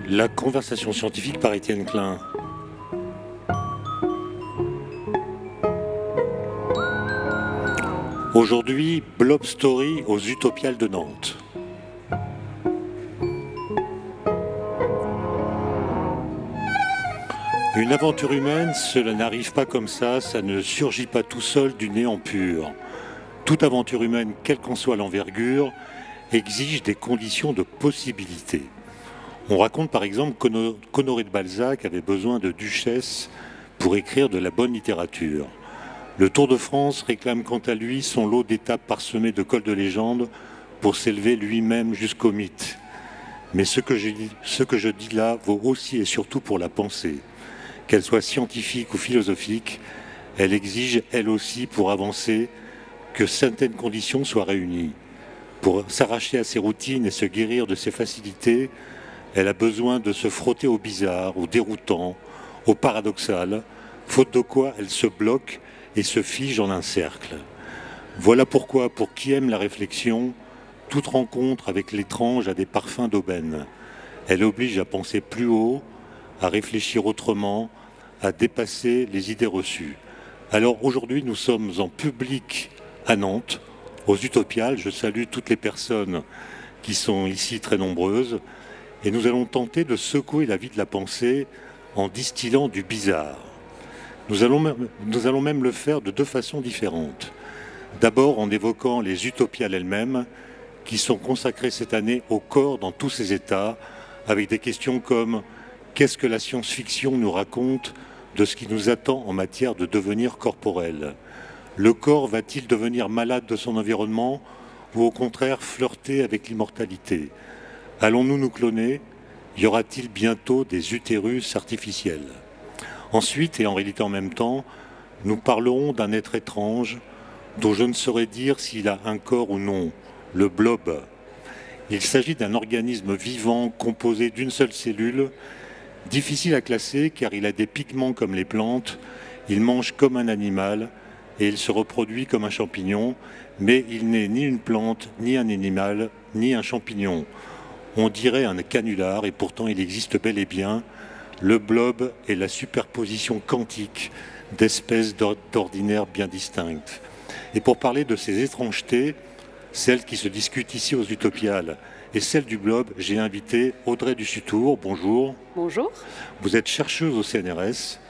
La conversation scientifique par Étienne Klein. Aujourd'hui, Blob Story aux Utopiales de Nantes. Une aventure humaine, cela n'arrive pas comme ça ne surgit pas tout seul du néant pur. Toute aventure humaine, quelle qu'en soit l'envergure, exige des conditions de possibilité. On raconte par exemple qu'Honoré de Balzac avait besoin de duchesse pour écrire de la bonne littérature. Le Tour de France réclame quant à lui son lot d'étapes parsemées de cols de légende pour s'élever lui-même jusqu'au mythe. Mais ce que je dis là vaut aussi et surtout pour la pensée. Qu'elle soit scientifique ou philosophique, elle exige elle aussi pour avancer que certaines conditions soient réunies. Pour s'arracher à ses routines et se guérir de ses facilités, elle a besoin de se frotter au bizarre, au déroutant, au paradoxal, faute de quoi elle se bloque et se fige en un cercle. Voilà pourquoi, pour qui aime la réflexion, toute rencontre avec l'étrange a des parfums d'aubaine. Elle oblige à penser plus haut, à réfléchir autrement, à dépasser les idées reçues. Alors aujourd'hui, nous sommes en public à Nantes, aux Utopiales. Je salue toutes les personnes qui sont ici très nombreuses. Et nous allons tenter de secouer la vie de la pensée en distillant du bizarre. Nous allons même le faire de deux façons différentes. D'abord en évoquant les Utopiales elles-mêmes, qui sont consacrées cette année au corps dans tous ses états, avec des questions comme « Qu'est-ce que la science-fiction nous raconte de ce qui nous attend en matière de devenir corporel ? Le corps va-t-il devenir malade de son environnement ou au contraire flirter avec l'immortalité ? Allons-nous nous cloner ? Y aura-t-il bientôt des utérus artificiels ? Ensuite, et en réalité en même temps, nous parlerons d'un être étrange dont je ne saurais dire s'il a un corps ou non, le blob. Il s'agit d'un organisme vivant composé d'une seule cellule, difficile à classer car il a des pigments comme les plantes, il mange comme un animal et il se reproduit comme un champignon, mais il n'est ni une plante, ni un animal, ni un champignon. On dirait un canular et pourtant il existe bel et bien. Le blob est la superposition quantique d'espèces d'ordinaire bien distinctes. Et pour parler de ces étrangetés, celles qui se discutent ici aux Utopiales et celles du blob, j'ai invité Audrey Dussutour. Bonjour. Bonjour. Vous êtes chercheuse au CNRS.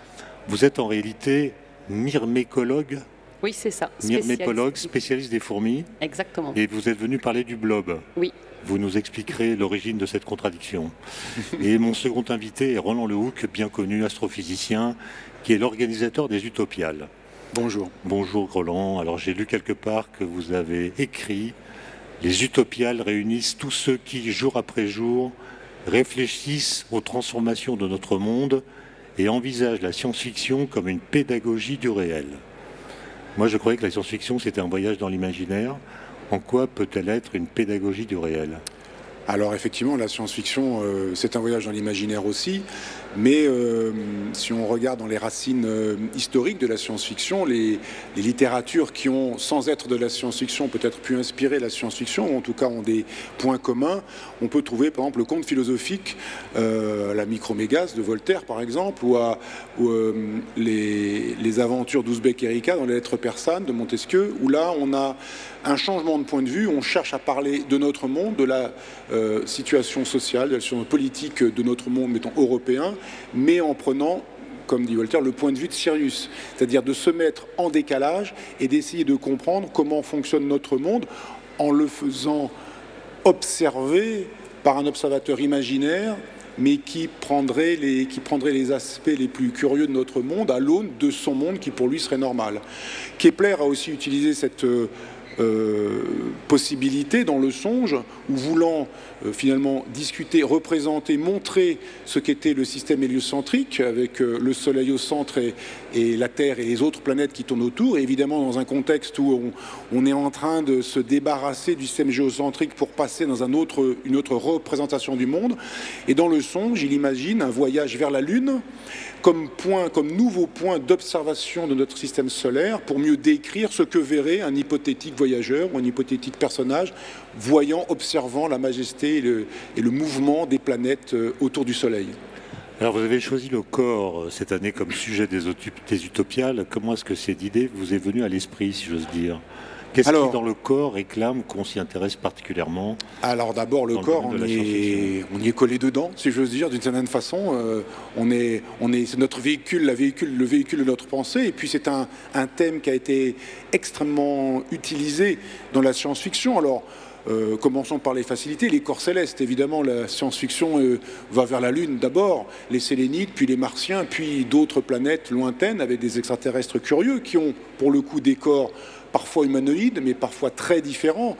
Vous êtes en réalité myrmécologue. Oui, c'est ça. Myrmépologue, spécialiste des fourmis. Exactement. Et vous êtes venu parler du blob. Oui. Vous nous expliquerez l'origine de cette contradiction. Et mon second invité est Roland Lehoucq, bien connu, astrophysicien, qui est l'organisateur des Utopiales. Bonjour. Bonjour Roland. Alors j'ai lu quelque part que vous avez écrit « Les Utopiales réunissent tous ceux qui, jour après jour, réfléchissent aux transformations de notre monde et envisagent la science-fiction comme une pédagogie du réel ». Moi je croyais que la science-fiction c'était un voyage dans l'imaginaire. En quoi peut-elle être une pédagogie du réel ? Alors effectivement, la science-fiction, c'est un voyage dans l'imaginaire aussi, mais si on regarde dans les racines historiques de la science-fiction, les littératures qui ont, sans être de la science-fiction, peut-être pu inspirer la science-fiction, ou en tout cas ont des points communs, on peut trouver par exemple le conte philosophique, la Micromégas de Voltaire par exemple, ou les aventures d'Ouzbek Erika dans les lettres persanes de Montesquieu, où là on a un changement de point de vue, on cherche à parler de notre monde, de la situation sociale, de la situation politique de notre monde, mettons européen, mais en prenant, comme dit Voltaire, le point de vue de Sirius, c'est-à-dire de se mettre en décalage et d'essayer de comprendre comment fonctionne notre monde en le faisant observer par un observateur imaginaire, mais qui prendrait les aspects les plus curieux de notre monde à l'aune de son monde qui pour lui serait normal. Kepler a aussi utilisé cette possibilité dans le songe, où voulant finalement discuter, représenter, montrer ce qu'était le système héliocentrique, avec le Soleil au centre et la Terre et les autres planètes qui tournent autour, et évidemment dans un contexte où on est en train de se débarrasser du système géocentrique pour passer dans une autre représentation du monde. Et dans le songe, il imagine un voyage vers la Lune, comme nouveau point d'observation de notre système solaire pour mieux décrire ce que verrait un hypothétique voyageur ou un hypothétique personnage voyant, observant la majesté et le mouvement des planètes autour du Soleil. Alors vous avez choisi le corps cette année comme sujet des Utopiales. Comment est-ce que cette idée vous est venue à l'esprit, si j'ose dire? Qu'est-ce qui, dans le corps, réclame qu'on s'y intéresse particulièrement? Alors d'abord, le corps, on y est collé dedans, si j'ose dire, d'une certaine façon. C'est notre véhicule, le véhicule de notre pensée. Et puis c'est un thème qui a été extrêmement utilisé dans la science-fiction. Alors, commençons par les facilités, les corps célestes. Évidemment, la science-fiction va vers la Lune d'abord, les Sélénites, puis les Martiens, puis d'autres planètes lointaines avec des extraterrestres curieux qui ont pour le coup des corps parfois humanoïdes, mais parfois très différents.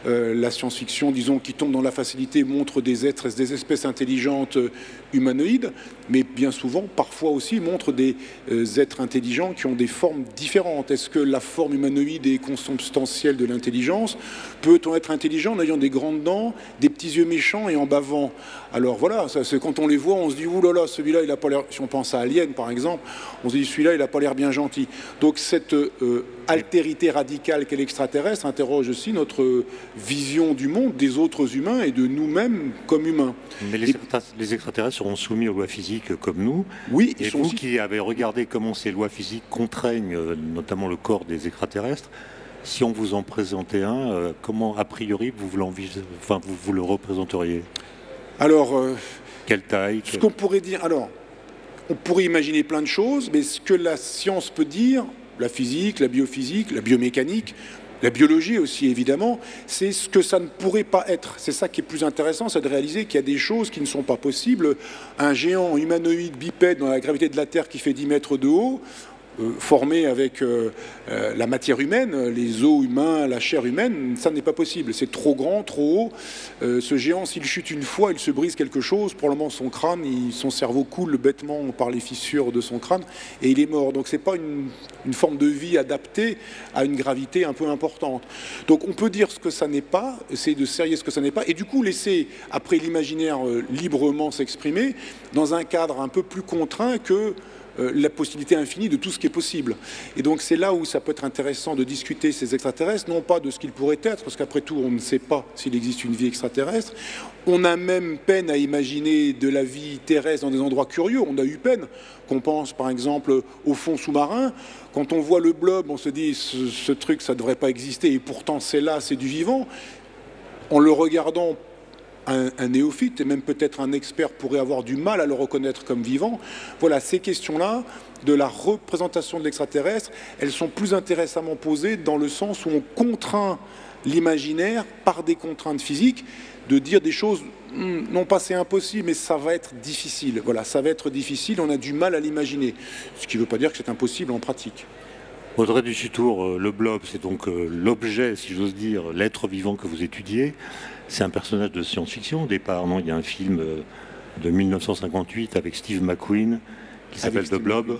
La science-fiction, disons, qui tombe dans la facilité, montre des espèces intelligentes humanoïdes, mais bien souvent, parfois aussi, montre des êtres intelligents qui ont des formes différentes. Est-ce que la forme humanoïde est consubstantielle de l'intelligence? Peut-on être intelligent en ayant des grandes dents, des petits yeux méchants et en bavant? Alors voilà, quand on les voit, on se dit, ouh là là, celui-là, il a pas l'air, si on pense à Alien, par exemple, on se dit, celui-là, il n'a pas l'air bien gentil. Donc cette altérité radicale qu'est l'extraterrestre interroge aussi notre vision du monde, des autres humains et de nous-mêmes comme humains. Mais les extraterrestres seront soumis aux lois physiques comme nous. Oui, et vous qui avez regardé comment ces lois physiques contraignent notamment le corps des extraterrestres, si on vous en présentait un, comment a priori vous le représenteriez? Alors, quelle taille? Ce qu'on pourrait dire, alors, on pourrait imaginer plein de choses, mais ce que la science peut dire, la physique, la biophysique, la biomécanique, la biologie aussi évidemment, c'est ce que ça ne pourrait pas être. C'est ça qui est plus intéressant, c'est de réaliser qu'il y a des choses qui ne sont pas possibles. Un géant humanoïde bipède dans la gravité de la Terre qui fait 10 mètres de haut, formé avec la matière humaine, les os humains, la chair humaine, ça n'est pas possible. C'est trop grand, trop haut. Ce géant, s'il chute une fois, il se brise quelque chose. Probablement son crâne, son cerveau coule bêtement par les fissures de son crâne et il est mort. Donc c'est pas une forme de vie adaptée à une gravité un peu importante. Donc on peut dire ce que ça n'est pas, essayer de serrer ce que ça n'est pas, et du coup laisser après l'imaginaire librement s'exprimer dans un cadre un peu plus contraint que la possibilité infinie de tout ce qui est possible. Et donc c'est là où ça peut être intéressant de discuter ces extraterrestres, non pas de ce qu'ils pourraient être, parce qu'après tout on ne sait pas s'il existe une vie extraterrestre. On a même peine à imaginer de la vie terrestre dans des endroits curieux, on a eu peine. Qu'on pense par exemple au fond sous-marin, quand on voit le blob, on se dit ce truc ça ne devrait pas exister, et pourtant c'est là, c'est du vivant. En le regardant, un néophyte et même peut-être un expert pourrait avoir du mal à le reconnaître comme vivant. Voilà, ces questions-là de la représentation de l'extraterrestre, elles sont plus intéressamment posées dans le sens où on contraint l'imaginaire par des contraintes physiques de dire des choses, non pas c'est impossible, mais ça va être difficile. Voilà, ça va être difficile, on a du mal à l'imaginer. Ce qui ne veut pas dire que c'est impossible en pratique. Audrey Duchitour, le blob, c'est donc l'objet, si j'ose dire, l'être vivant que vous étudiez. C'est un personnage de science-fiction au départ, non? Il y a un film de 1958 avec Steve McQueen qui s'appelle The Blob.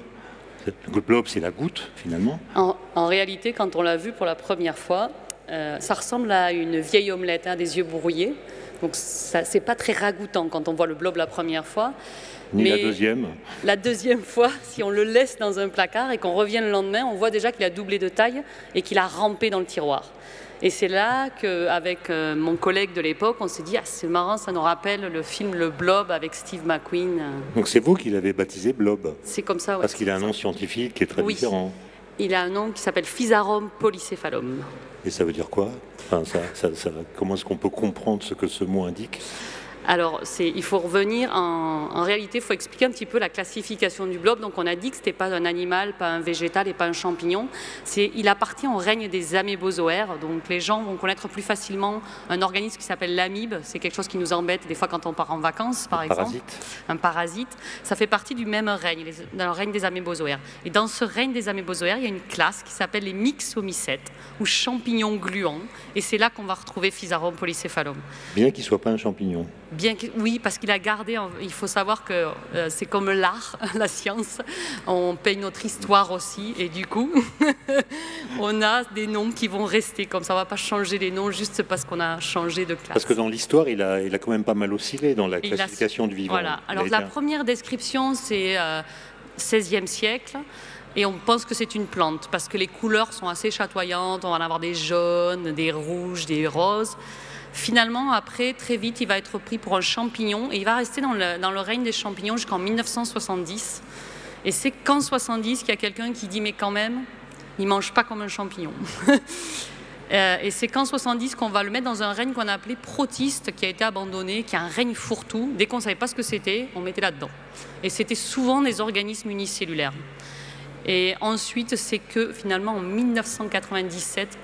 Le blob, c'est la goutte, finalement. En réalité, quand on l'a vu pour la première fois, ça ressemble à une vieille omelette, hein, des yeux brouillés. Donc, c'est pas très ragoûtant quand on voit le blob la première fois. Ni la deuxième. La deuxième fois, si on le laisse dans un placard et qu'on revient le lendemain, on voit déjà qu'il a doublé de taille et qu'il a rampé dans le tiroir. Et c'est là qu'avec mon collègue de l'époque, on s'est dit « Ah, c'est marrant, ça nous rappelle le film Le Blob avec Steve McQueen. » Donc c'est vous qui l'avez baptisé Blob? C'est comme ça, oui. Parce qu'il a un nom scientifique qui est très différent. Il a un nom qui s'appelle Physarum polycéphalum. Et ça veut dire quoi? Enfin, comment est-ce qu'on peut comprendre ce que ce mot indique? Alors, il faut revenir, en réalité, il faut expliquer un petit peu la classification du blob. Donc, on a dit que ce n'était pas un animal, pas un végétal et pas un champignon. Il appartient au règne des amébozoaires. Donc, les gens vont connaître plus facilement un organisme qui s'appelle l'amibe. C'est quelque chose qui nous embête des fois quand on part en vacances, par exemple. Un parasite. Ça fait partie du même règne, dans le règne des amébozoaires. Et dans ce règne des amébozoaires, il y a une classe qui s'appelle les myxomycètes, ou champignons gluants. Et c'est là qu'on va retrouver Physarum polycéphalum. Bien qu'il ne soit pas un champignon. Oui, parce qu'il a gardé, il faut savoir que c'est comme l'art, la science, on paye notre histoire aussi, et du coup, on a des noms qui vont rester, comme ça on ne va pas changer les noms juste parce qu'on a changé de classe. Parce que dans l'histoire, il a quand même pas mal oscillé dans la classification du vivant. Voilà, alors la première description, c'est 16e siècle. Et on pense que c'est une plante parce que les couleurs sont assez chatoyantes. On va en avoir des jaunes, des rouges, des roses. Finalement, après, très vite, il va être pris pour un champignon et il va rester dans le règne des champignons jusqu'en 1970. Et c'est qu'en 70 qu'il y a quelqu'un qui dit « mais quand même, il ne mange pas comme un champignon ». Et c'est qu'en 70 qu'on va le mettre dans un règne qu'on a appelé protiste, qui a été abandonné, qui est un règne fourre-tout. Dès qu'on ne savait pas ce que c'était, on mettait là-dedans. Et c'était souvent des organismes unicellulaires. Et ensuite, c'est que finalement en 1997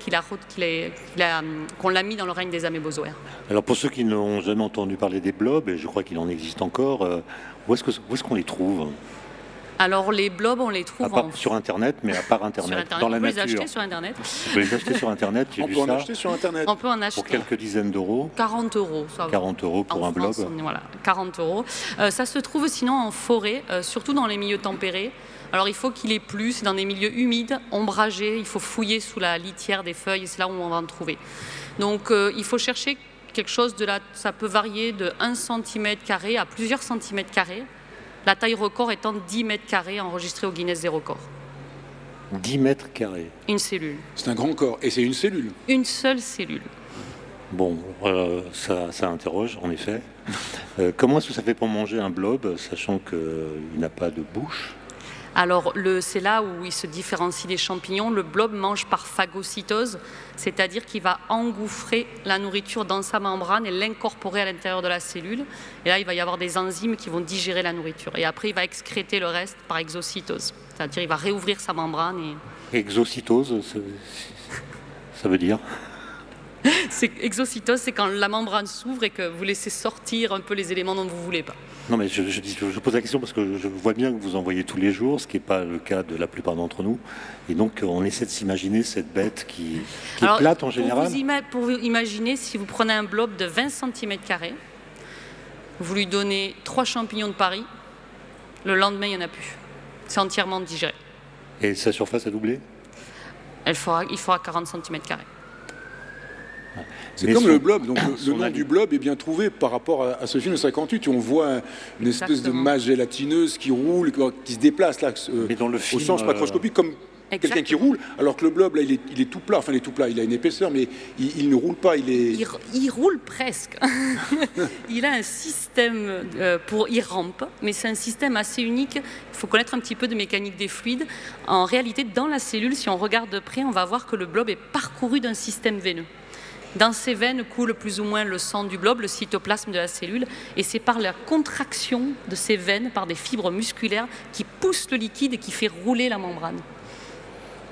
qu'on l'a mis dans le règne des amébozoaires. Alors pour ceux qui n'ont jamais entendu parler des blobs, et je crois qu'il en existe encore, où est-ce qu'on les trouve? Alors les blobs, on les trouve sur Internet, mais à part Internet, dans la nature. On peut les acheter sur Internet. On peut les acheter sur Internet, j'ai vu ça. On peut en acheter sur Internet. On peut en acheter. Pour quelques dizaines d'euros. 40 €. 40 € pour un blob. Voilà, 40 €. Ça se trouve sinon en forêt, surtout dans les milieux tempérés. Alors il faut qu'il ait plu, c'est dans des milieux humides, ombragés, il faut fouiller sous la litière des feuilles, et c'est là où on va en trouver. Donc il faut chercher quelque chose ça peut varier de 1 cm² à plusieurs centimètres carrés. La taille record étant 10 mètres carrés enregistrée au Guinness des records. 10 mètres carrés. Une cellule. C'est un grand corps, et c'est une cellule. Une seule cellule. Bon, ça interroge, en effet. Comment est-ce que ça fait pour manger un blob, sachant qu'il n'a pas de bouche? Alors, c'est là où il se différencie des champignons. Le blob mange par phagocytose, c'est-à-dire qu'il va engouffrer la nourriture dans sa membrane et l'incorporer à l'intérieur de la cellule. Et là, il va y avoir des enzymes qui vont digérer la nourriture. Et après, il va excréter le reste par exocytose, c'est-à-dire il va réouvrir sa membrane. Exocytose, ça veut dire? Exocytose, c'est quand la membrane s'ouvre et que vous laissez sortir un peu les éléments dont vous ne voulez pas. Non, mais je pose la question parce que je vois bien que vous en voyez tous les jours, ce qui n'est pas le cas de la plupart d'entre nous. Et donc, on essaie de s'imaginer cette bête qui est plate en général. Pour vous imaginer, si vous prenez un blob de 20 cm², vous lui donnez 3 champignons de Paris, le lendemain, il n'y en a plus. C'est entièrement digéré. Et sa surface a doublé? Il fera 40 cm². C'est comme le blob, donc le nom du blob est bien trouvé par rapport à ce film de 58 où on voit une espèce de masse gélatineuse qui roule, qui se déplace là, au sens macroscopique, comme quelqu'un qui roule, alors que le blob là, il est tout plat, enfin il est tout plat, il a une épaisseur, mais il ne roule pas, il roule presque. Il a un système il rampe, mais c'est un système assez unique. Il faut connaître un petit peu de mécanique des fluides. En réalité, dans la cellule, si on regarde de près, on va voir que le blob est parcouru d'un système veineux. Dans ces veines coule plus ou moins le sang du blob, le cytoplasme de la cellule, et c'est par la contraction de ces veines, par des fibres musculaires, qui poussent le liquide et qui fait rouler la membrane.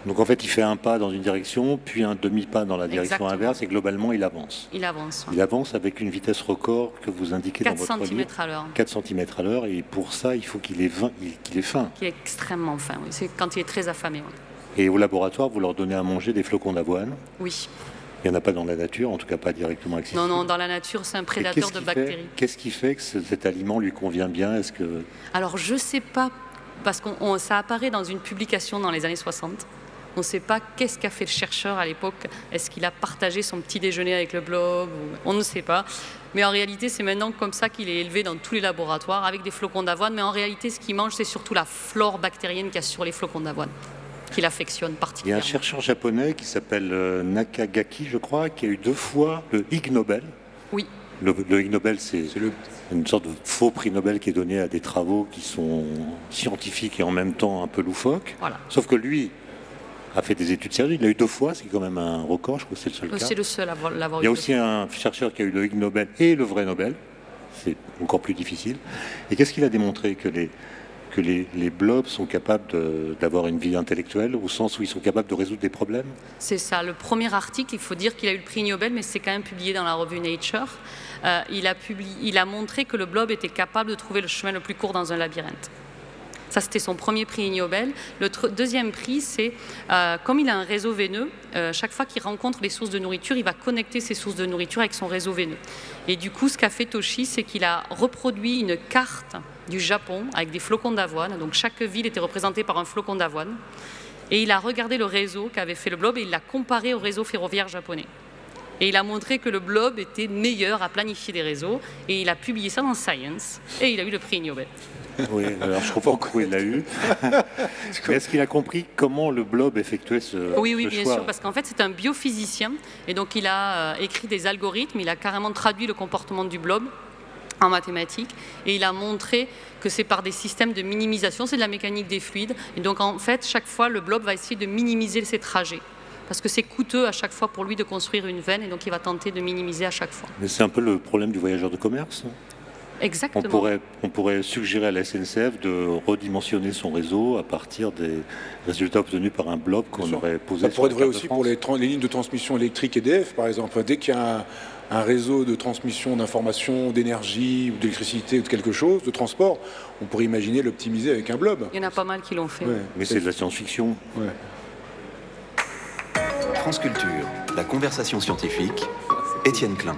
Donc en fait, il fait un pas dans une direction, puis un demi-pas dans la direction inverse, et globalement, il avance. Il avance. Il avance avec une vitesse record que vous indiquez dans votre livre. 4 cm à l'heure. 4 cm à l'heure, et pour ça, il faut qu'il ait fin. Qu'il est extrêmement fin, oui. C'est quand il est très affamé. Oui. Et au laboratoire, vous leur donnez à manger des flocons d'avoine? Oui. Il n'y en a pas dans la nature, en tout cas pas directement accessible. Non, dans la nature, c'est un prédateur de bactéries. Qu'est-ce qui fait que cet aliment lui convient bien? Alors, je ne sais pas, parce que ça apparaît dans une publication dans les années 60. On ne sait pas qu'est-ce qu'a fait le chercheur à l'époque. Est-ce qu'il a partagé son petit déjeuner avec le blob? On ne sait pas. Mais en réalité, c'est maintenant comme ça qu'il est élevé dans tous les laboratoires, avec des flocons d'avoine. Mais en réalité, ce qu'il mange, c'est surtout la flore bactérienne qu'il y a sur les flocons d'avoine, qu'il affectionne particulièrement. Il y a un chercheur japonais qui s'appelle Nakagaki, je crois, qui a eu 2 fois le Ig Nobel. Oui. Le Ig Nobel, c'est une sorte de faux prix Nobel qui est donné à des travaux qui sont scientifiques et en même temps un peu loufoques. Voilà. Sauf que lui a fait des études sérieuses. Il l'a eu 2 fois, c'est quand même un record, je crois que c'est le seul cas. C'est le seul à l'avoir eu. Il y a aussi un chercheur qui a eu le Ig Nobel et le vrai Nobel. C'est encore plus difficile. Et qu'est-ce qu'il a démontré? Que les blobs sont capables d'avoir une vie intellectuelle, au sens où ils sont capables de résoudre des problèmes? C'est ça. Le premier article, il faut dire qu'il a eu le prix Nobel, mais c'est quand même publié dans la revue Nature. Il a montré que le blob était capable de trouver le chemin le plus court dans un labyrinthe. Ça, c'était son premier prix Nobel. Le deuxième prix, c'est comme il a un réseau veineux, chaque fois qu'il rencontre les sources de nourriture, il va connecter ces sources de nourriture avec son réseau veineux. Et du coup, ce qu'a fait Toshi, c'est qu'il a reproduit une carte du Japon avec des flocons d'avoine. Donc chaque ville était représentée par un flocon d'avoine. Et il a regardé le réseau qu'avait fait le blob et il l'a comparé au réseau ferroviaire japonais. Et il a montré que le blob était meilleur à planifier des réseaux. Et il a publié ça dans Science. Et il a eu le prix Nobel. Oui, alors je comprends pourquoi il l'a eu. Mais est-ce qu'il a compris comment le blob effectuait ce Oui, ce bien choix? sûr, parce qu'en fait, c'est un biophysicien, et donc il a écrit des algorithmes, il a carrément traduit le comportement du blob en mathématiques, et il a montré que c'est par des systèmes de minimisation, c'est de la mécanique des fluides, et donc en fait, chaque fois, le blob va essayer de minimiser ses trajets, parce que c'est coûteux à chaque fois pour lui de construire une veine, et donc il va tenter de minimiser à chaque fois. Mais c'est un peu le problème du voyageur de commerce. Exactement. On pourrait suggérer à la SNCF de redimensionner son réseau à partir des résultats obtenus par un blob qu'on aurait posé Ça sur pourrait la être vrai carte de aussi France. pour les lignes de transmission électrique EDF, par exemple. Dès qu'il y a un réseau de transmission d'informations, d'énergie ou d'électricité ou de quelque chose, de transport, on pourrait imaginer l'optimiser avec un blob. Il y en a pas mal qui l'ont fait. Ouais. Mais c'est de la science-fiction. Ouais. France Culture, la conversation scientifique, Étienne Klein.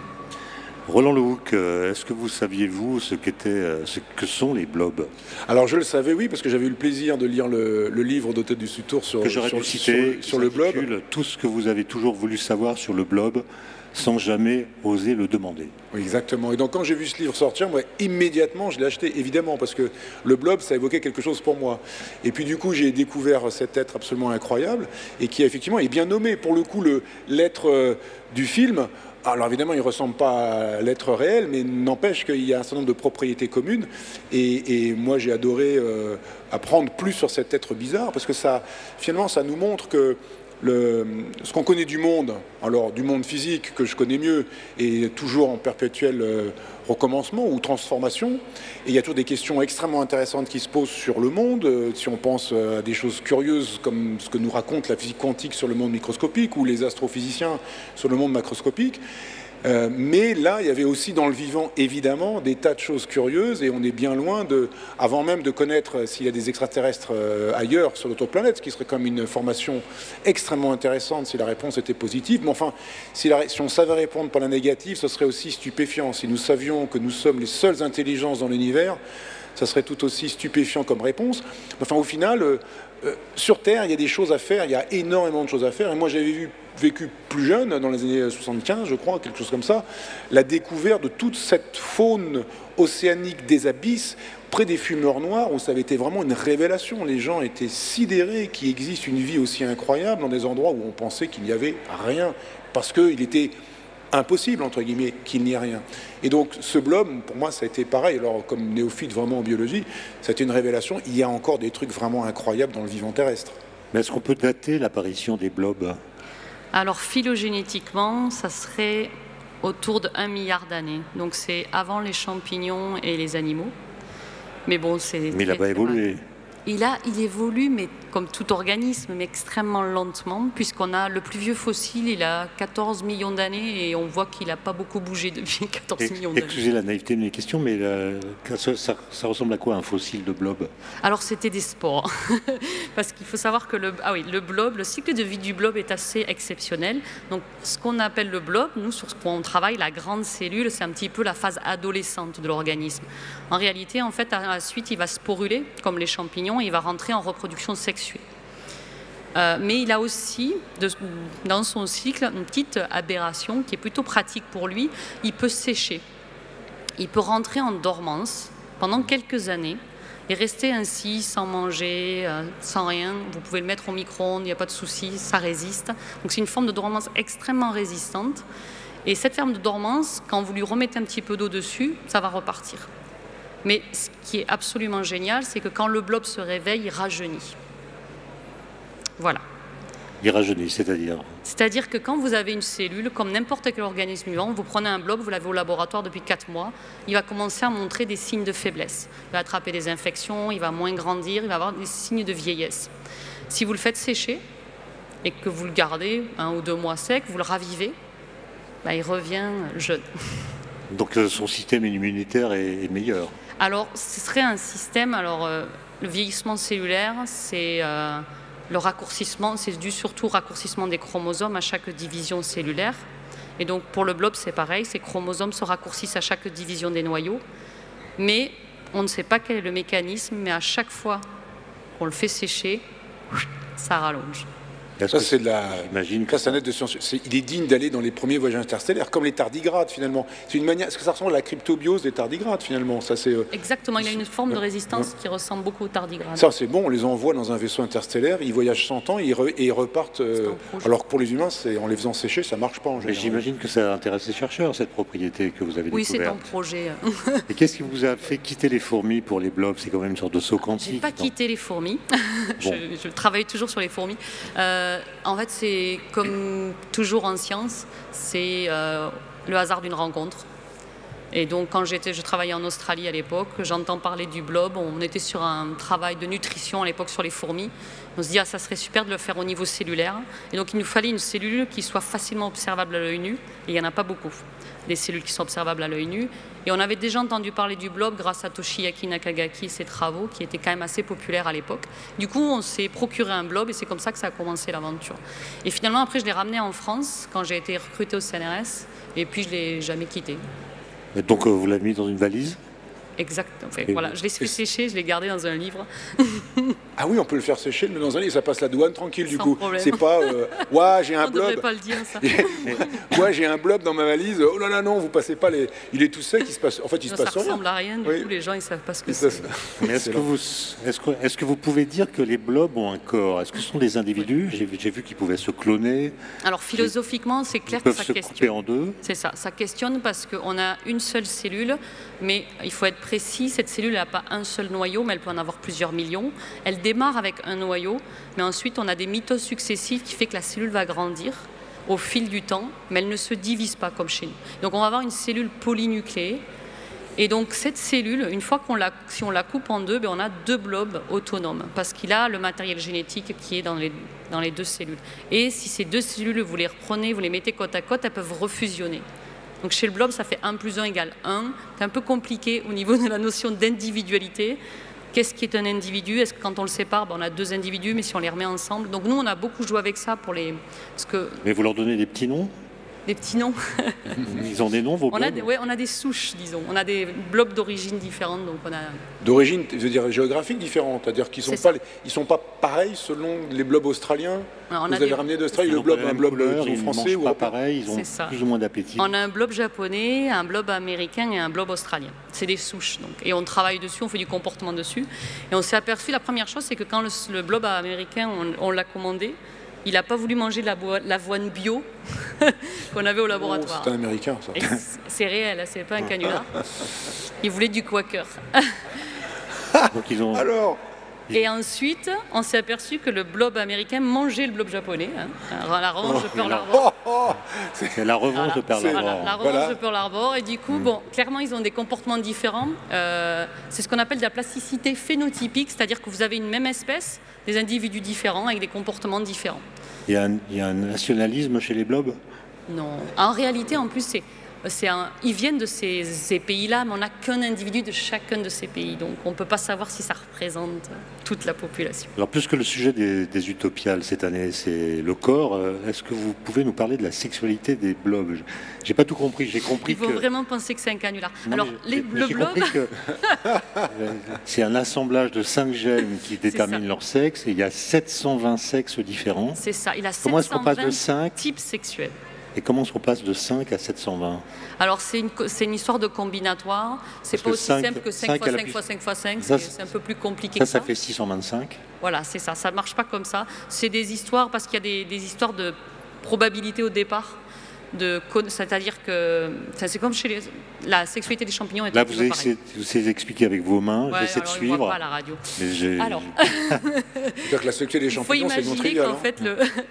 Roland Lehoucq, est-ce que vous saviez, vous, ce que sont les blobs? Alors je le savais, oui, parce que j'avais eu le plaisir de lire le livre d'Otto du Sutour sur, Que j'aurais pu citer, qui sur le blob. s'intitule Tout ce que vous avez toujours voulu savoir sur le blob, sans jamais oser le demander. Oui, exactement. Et donc quand j'ai vu ce livre sortir, moi, immédiatement, je l'ai acheté, évidemment, parce que le blob, ça évoquait quelque chose pour moi. Et puis du coup, j'ai découvert cet être absolument incroyable, et qui effectivement est bien nommé. Pour le coup, l'être du film, alors évidemment, il ne ressemble pas à l'être réel, mais n'empêche qu'il y a un certain nombre de propriétés communes. Et moi, j'ai adoré apprendre plus sur cet être bizarre, parce que finalement, ça nous montre que ce qu'on connaît du monde, alors du monde physique que je connais mieux, est toujours en perpétuel recommencement ou transformation. Et il y a toujours des questions extrêmement intéressantes qui se posent sur le monde. Si on pense à des choses curieuses comme ce que nous raconte la physique quantique sur le monde microscopique ou les astrophysiciens sur le monde macroscopique. Mais là, il y avait aussi dans le vivant, évidemment, des tas de choses curieuses, et on est bien loin avant même de connaître s'il y a des extraterrestres ailleurs sur notre planète, ce qui serait comme une formation extrêmement intéressante si la réponse était positive. Mais enfin, si on savait répondre par la négative, ce serait aussi stupéfiant. Si nous savions que nous sommes les seules intelligences dans l'univers, ça serait tout aussi stupéfiant comme réponse. Enfin, au final, sur Terre, il y a des choses à faire, il y a énormément de choses à faire, et moi j'avais vécu plus jeune, dans les années 75, je crois, quelque chose comme ça, la découverte de toute cette faune océanique des abysses, près des fumeurs noirs, où ça avait été vraiment une révélation. Les gens étaient sidérés qu'il existe une vie aussi incroyable dans des endroits où on pensait qu'il n'y avait rien, parce qu'il était impossible, entre guillemets, qu'il n'y ait rien. Et donc ce blob, pour moi, ça a été pareil. Alors, comme néophyte vraiment en biologie, ça a été une révélation. Il y a encore des trucs vraiment incroyables dans le vivant terrestre. Mais est-ce qu'on peut dater l'apparition des blobs? Alors phylogénétiquement, ça serait autour de 1 milliard d'années. Donc c'est avant les champignons et les animaux. Mais bon, Mais il n'a pas évolué. Il évolue, mais comme tout organisme, mais extrêmement lentement, puisqu'on a le plus vieux fossile, il a 14 millions d'années, et on voit qu'il n'a pas beaucoup bougé depuis 14 millions d'années. Excusez la naïveté de mes questions, mais ça ressemble à quoi un fossile de blob? Alors c'était des spores, parce qu'il faut savoir que le cycle de vie du blob est assez exceptionnel. Donc ce qu'on appelle le blob, nous sur ce quoi on travaille, la grande cellule, c'est un petit peu la phase adolescente de l'organisme. En réalité, en fait, à la suite, il va sporuler, comme les champignons, et il va rentrer en reproduction sexuelle. Mais il a aussi, dans son cycle, une petite aberration qui est plutôt pratique pour lui. Il peut sécher. Il peut rentrer en dormance pendant quelques années et rester ainsi, sans manger, sans rien. Vous pouvez le mettre au micro-ondes, il n'y a pas de souci, ça résiste. Donc c'est une forme de dormance extrêmement résistante. Et cette forme de dormance, quand vous lui remettez un petit peu d'eau dessus, ça va repartir. Mais ce qui est absolument génial, c'est que quand le blob se réveille, il rajeunit. Voilà. Il rajeunit, c'est-à-dire? C'est-à-dire que quand vous avez une cellule, comme n'importe quel organisme vivant, vous prenez un blob, vous l'avez au laboratoire depuis 4 mois, il va commencer à montrer des signes de faiblesse. Il va attraper des infections, il va moins grandir, il va avoir des signes de vieillesse. Si vous le faites sécher et que vous le gardez 1 ou 2 mois sec, vous le ravivez, il revient jeune. Donc son système immunitaire est meilleur. Alors, ce serait un système... le vieillissement cellulaire, c'est le raccourcissement, c'est dû surtout au raccourcissement des chromosomes à chaque division cellulaire. Et donc, pour le blob, c'est pareil, ces chromosomes se raccourcissent à chaque division des noyaux. Mais on ne sait pas quel est le mécanisme, mais à chaque fois qu'on le fait sécher, ça rallonge. Ça, c'est de la... J'imagine que Ça, c'est un être de science. Il est digne d'aller dans les premiers voyages interstellaires, comme les tardigrades, finalement. C'est une manière... Est-ce que ça ressemble à la cryptobiose des tardigrades, finalement? Ça, c'est... Exactement, il a une forme de résistance qui ressemble beaucoup aux tardigrades. Ça, c'est bon, on les envoie dans un vaisseau interstellaire, ils voyagent 100 ans et ils repartent... Alors que pour les humains, en les faisant sécher, ça marche pas en général. Mais j'imagine que ça intéresse les chercheurs, cette propriété que vous avez découverte. Oui, c'est un projet. Et qu'est-ce qui vous a fait quitter les fourmis pour les blobs? C'est quand même une sorte de saut quantique. Je n'ai pas quitté les fourmis. Bon. Je travaille toujours sur les fourmis. En fait, c'est comme toujours en science, c'est le hasard d'une rencontre. Et donc, quand je travaillais en Australie à l'époque, j'entends parler du blob. On était sur un travail de nutrition à l'époque sur les fourmis. On se dit, ça serait super de le faire au niveau cellulaire. Et donc, il nous fallait une cellule qui soit facilement observable à l'œil nu. Et il n'y en a pas beaucoup, des cellules qui sont observables à l'œil nu. Et on avait déjà entendu parler du blob grâce à Toshiaki Nakagaki et ses travaux, qui étaient quand même assez populaires à l'époque. Du coup, on s'est procuré un blob et c'est comme ça que ça a commencé l'aventure. Et finalement, après, je l'ai ramené en France quand j'ai été recrutée au CNRS. Et puis, je ne l'ai jamais quitté. Et donc, vous l'avez mis dans une valise? Exact. Enfin, voilà, je l'ai fait sécher, je l'ai gardé dans un livre. Ah oui, on peut le faire sécher, mais dans un livre, ça passe la douane tranquille du Sans coup. problème. C'est pas, ouais, j'ai un On ne blob. devrait pas le dire, ça. Ouais, j'ai un blob dans ma valise. Oh là là, non, vous passez pas les. Il est tout sec, il se passe. En fait, il se passe Ça rien. ressemble à rien, du Oui. coup, les gens, ils ne savent pas ce que c'est. Mais est-ce que vous pouvez dire que les blobs ont un corps? Est-ce que ce sont des individus? J'ai vu qu'ils pouvaient se cloner. Alors, philosophiquement, c'est clair Ils que peuvent ça se couper questionne. en deux. C'est ça, ça questionne parce qu'on a une seule cellule, mais il faut être précis, cette cellule n'a pas un seul noyau, mais elle peut en avoir plusieurs millions. Elle démarre avec un noyau, mais ensuite on a des mitoses successives qui fait que la cellule va grandir au fil du temps, mais elle ne se divise pas comme chez nous. Donc on va avoir une cellule polynucléée, et donc cette cellule, une fois si on la coupe en deux, on a deux blobs autonomes, parce qu'il a le matériel génétique qui est dans les deux cellules. Et si ces deux cellules, vous les reprenez, vous les mettez côte à côte, elles peuvent refusionner. Donc chez le blob, ça fait 1 + 1 = 1. C'est un peu compliqué au niveau de la notion d'individualité. Qu'est-ce qui est un individu? Est-ce que quand on le sépare, on a deux individus, mais si on les remet ensemble? Donc nous, on a beaucoup joué avec ça pour les... Parce que Mais vous leur donnez des petits noms? des petits noms. Ils ont des noms, vos blobs? On a des souches, disons. On a des blobs d'origine différente. Donc on a... D'origine, je veux dire, géographique différente. C'est-à-dire qu'ils sont pas pareils selon les blobs australiens. Alors, Vous avez ramené d'Australie le blob, un blob ils français mangent ou pas pareil, ils ont C'est ça. plus ou moins d'appétit. On a un blob japonais, un blob américain et un blob australien. C'est des souches. Donc. Et on travaille dessus, on fait du comportement dessus. Et on s'est aperçu, la première chose, c'est que quand le blob américain, on l'a commandé, il n'a pas voulu manger de l'avoine bio qu'on avait au laboratoire. C'est un américain, ça. Et c'est réel, c'est pas un canular. Il voulait du quaker. Donc ils ont... Alors, Et ensuite, on s'est aperçu que le blob américain mangeait le blob japonais. La revanche de Pearl Harbor. C'est la revanche de Pearl Harbor. Voilà, la revanche de Pearl Harbor. Et du coup, bon, clairement, ils ont des comportements différents. C'est ce qu'on appelle de la plasticité phénotypique, c'est-à-dire que vous avez une même espèce, des individus différents avec des comportements différents. Il y a un nationalisme chez les blobs? Non. En réalité, en plus, ils viennent de ces pays-là, mais on n'a qu'un individu de chacun de ces pays. Donc on ne peut pas savoir si ça représente toute la population. Alors plus que le sujet des utopiales cette année, c'est le corps. Est-ce que vous pouvez nous parler de la sexualité des blobs? J'ai pas tout compris. J'ai compris Il faut que... vraiment penser que c'est un canular. Non, Alors j'ai le blob... compris que c'est un assemblage de 5 gènes qui déterminent leur sexe et il y a 720 sexes différents. C'est ça. Il a Comment est-ce qu'on passe de 720 5 types sexuels. et comment est-ce qu'on passe de 5 à 720? Alors c'est une histoire de combinatoire. C'est Parce pas que aussi 5 simple que 5 5 fois à la 5 fois 5 fois 5. Ça, C'est un peu plus compliqué Ça, que ça. ça fait 625. Voilà, c'est ça. Ça marche pas comme ça. C'est des histoires parce qu'il y a des histoires de probabilité au départ. C'est-à-dire que c'est comme chez la sexualité des champignons. Est Là, un peu pareil. vous essayez d'expliquer avec vos mains. Ouais, J'essaie de alors, ils suivre. voient pas à la radio. Mais Alors, c'est-à-dire que la sexualité des il faut champignons, c'est non imaginer trivial. qu'en fait,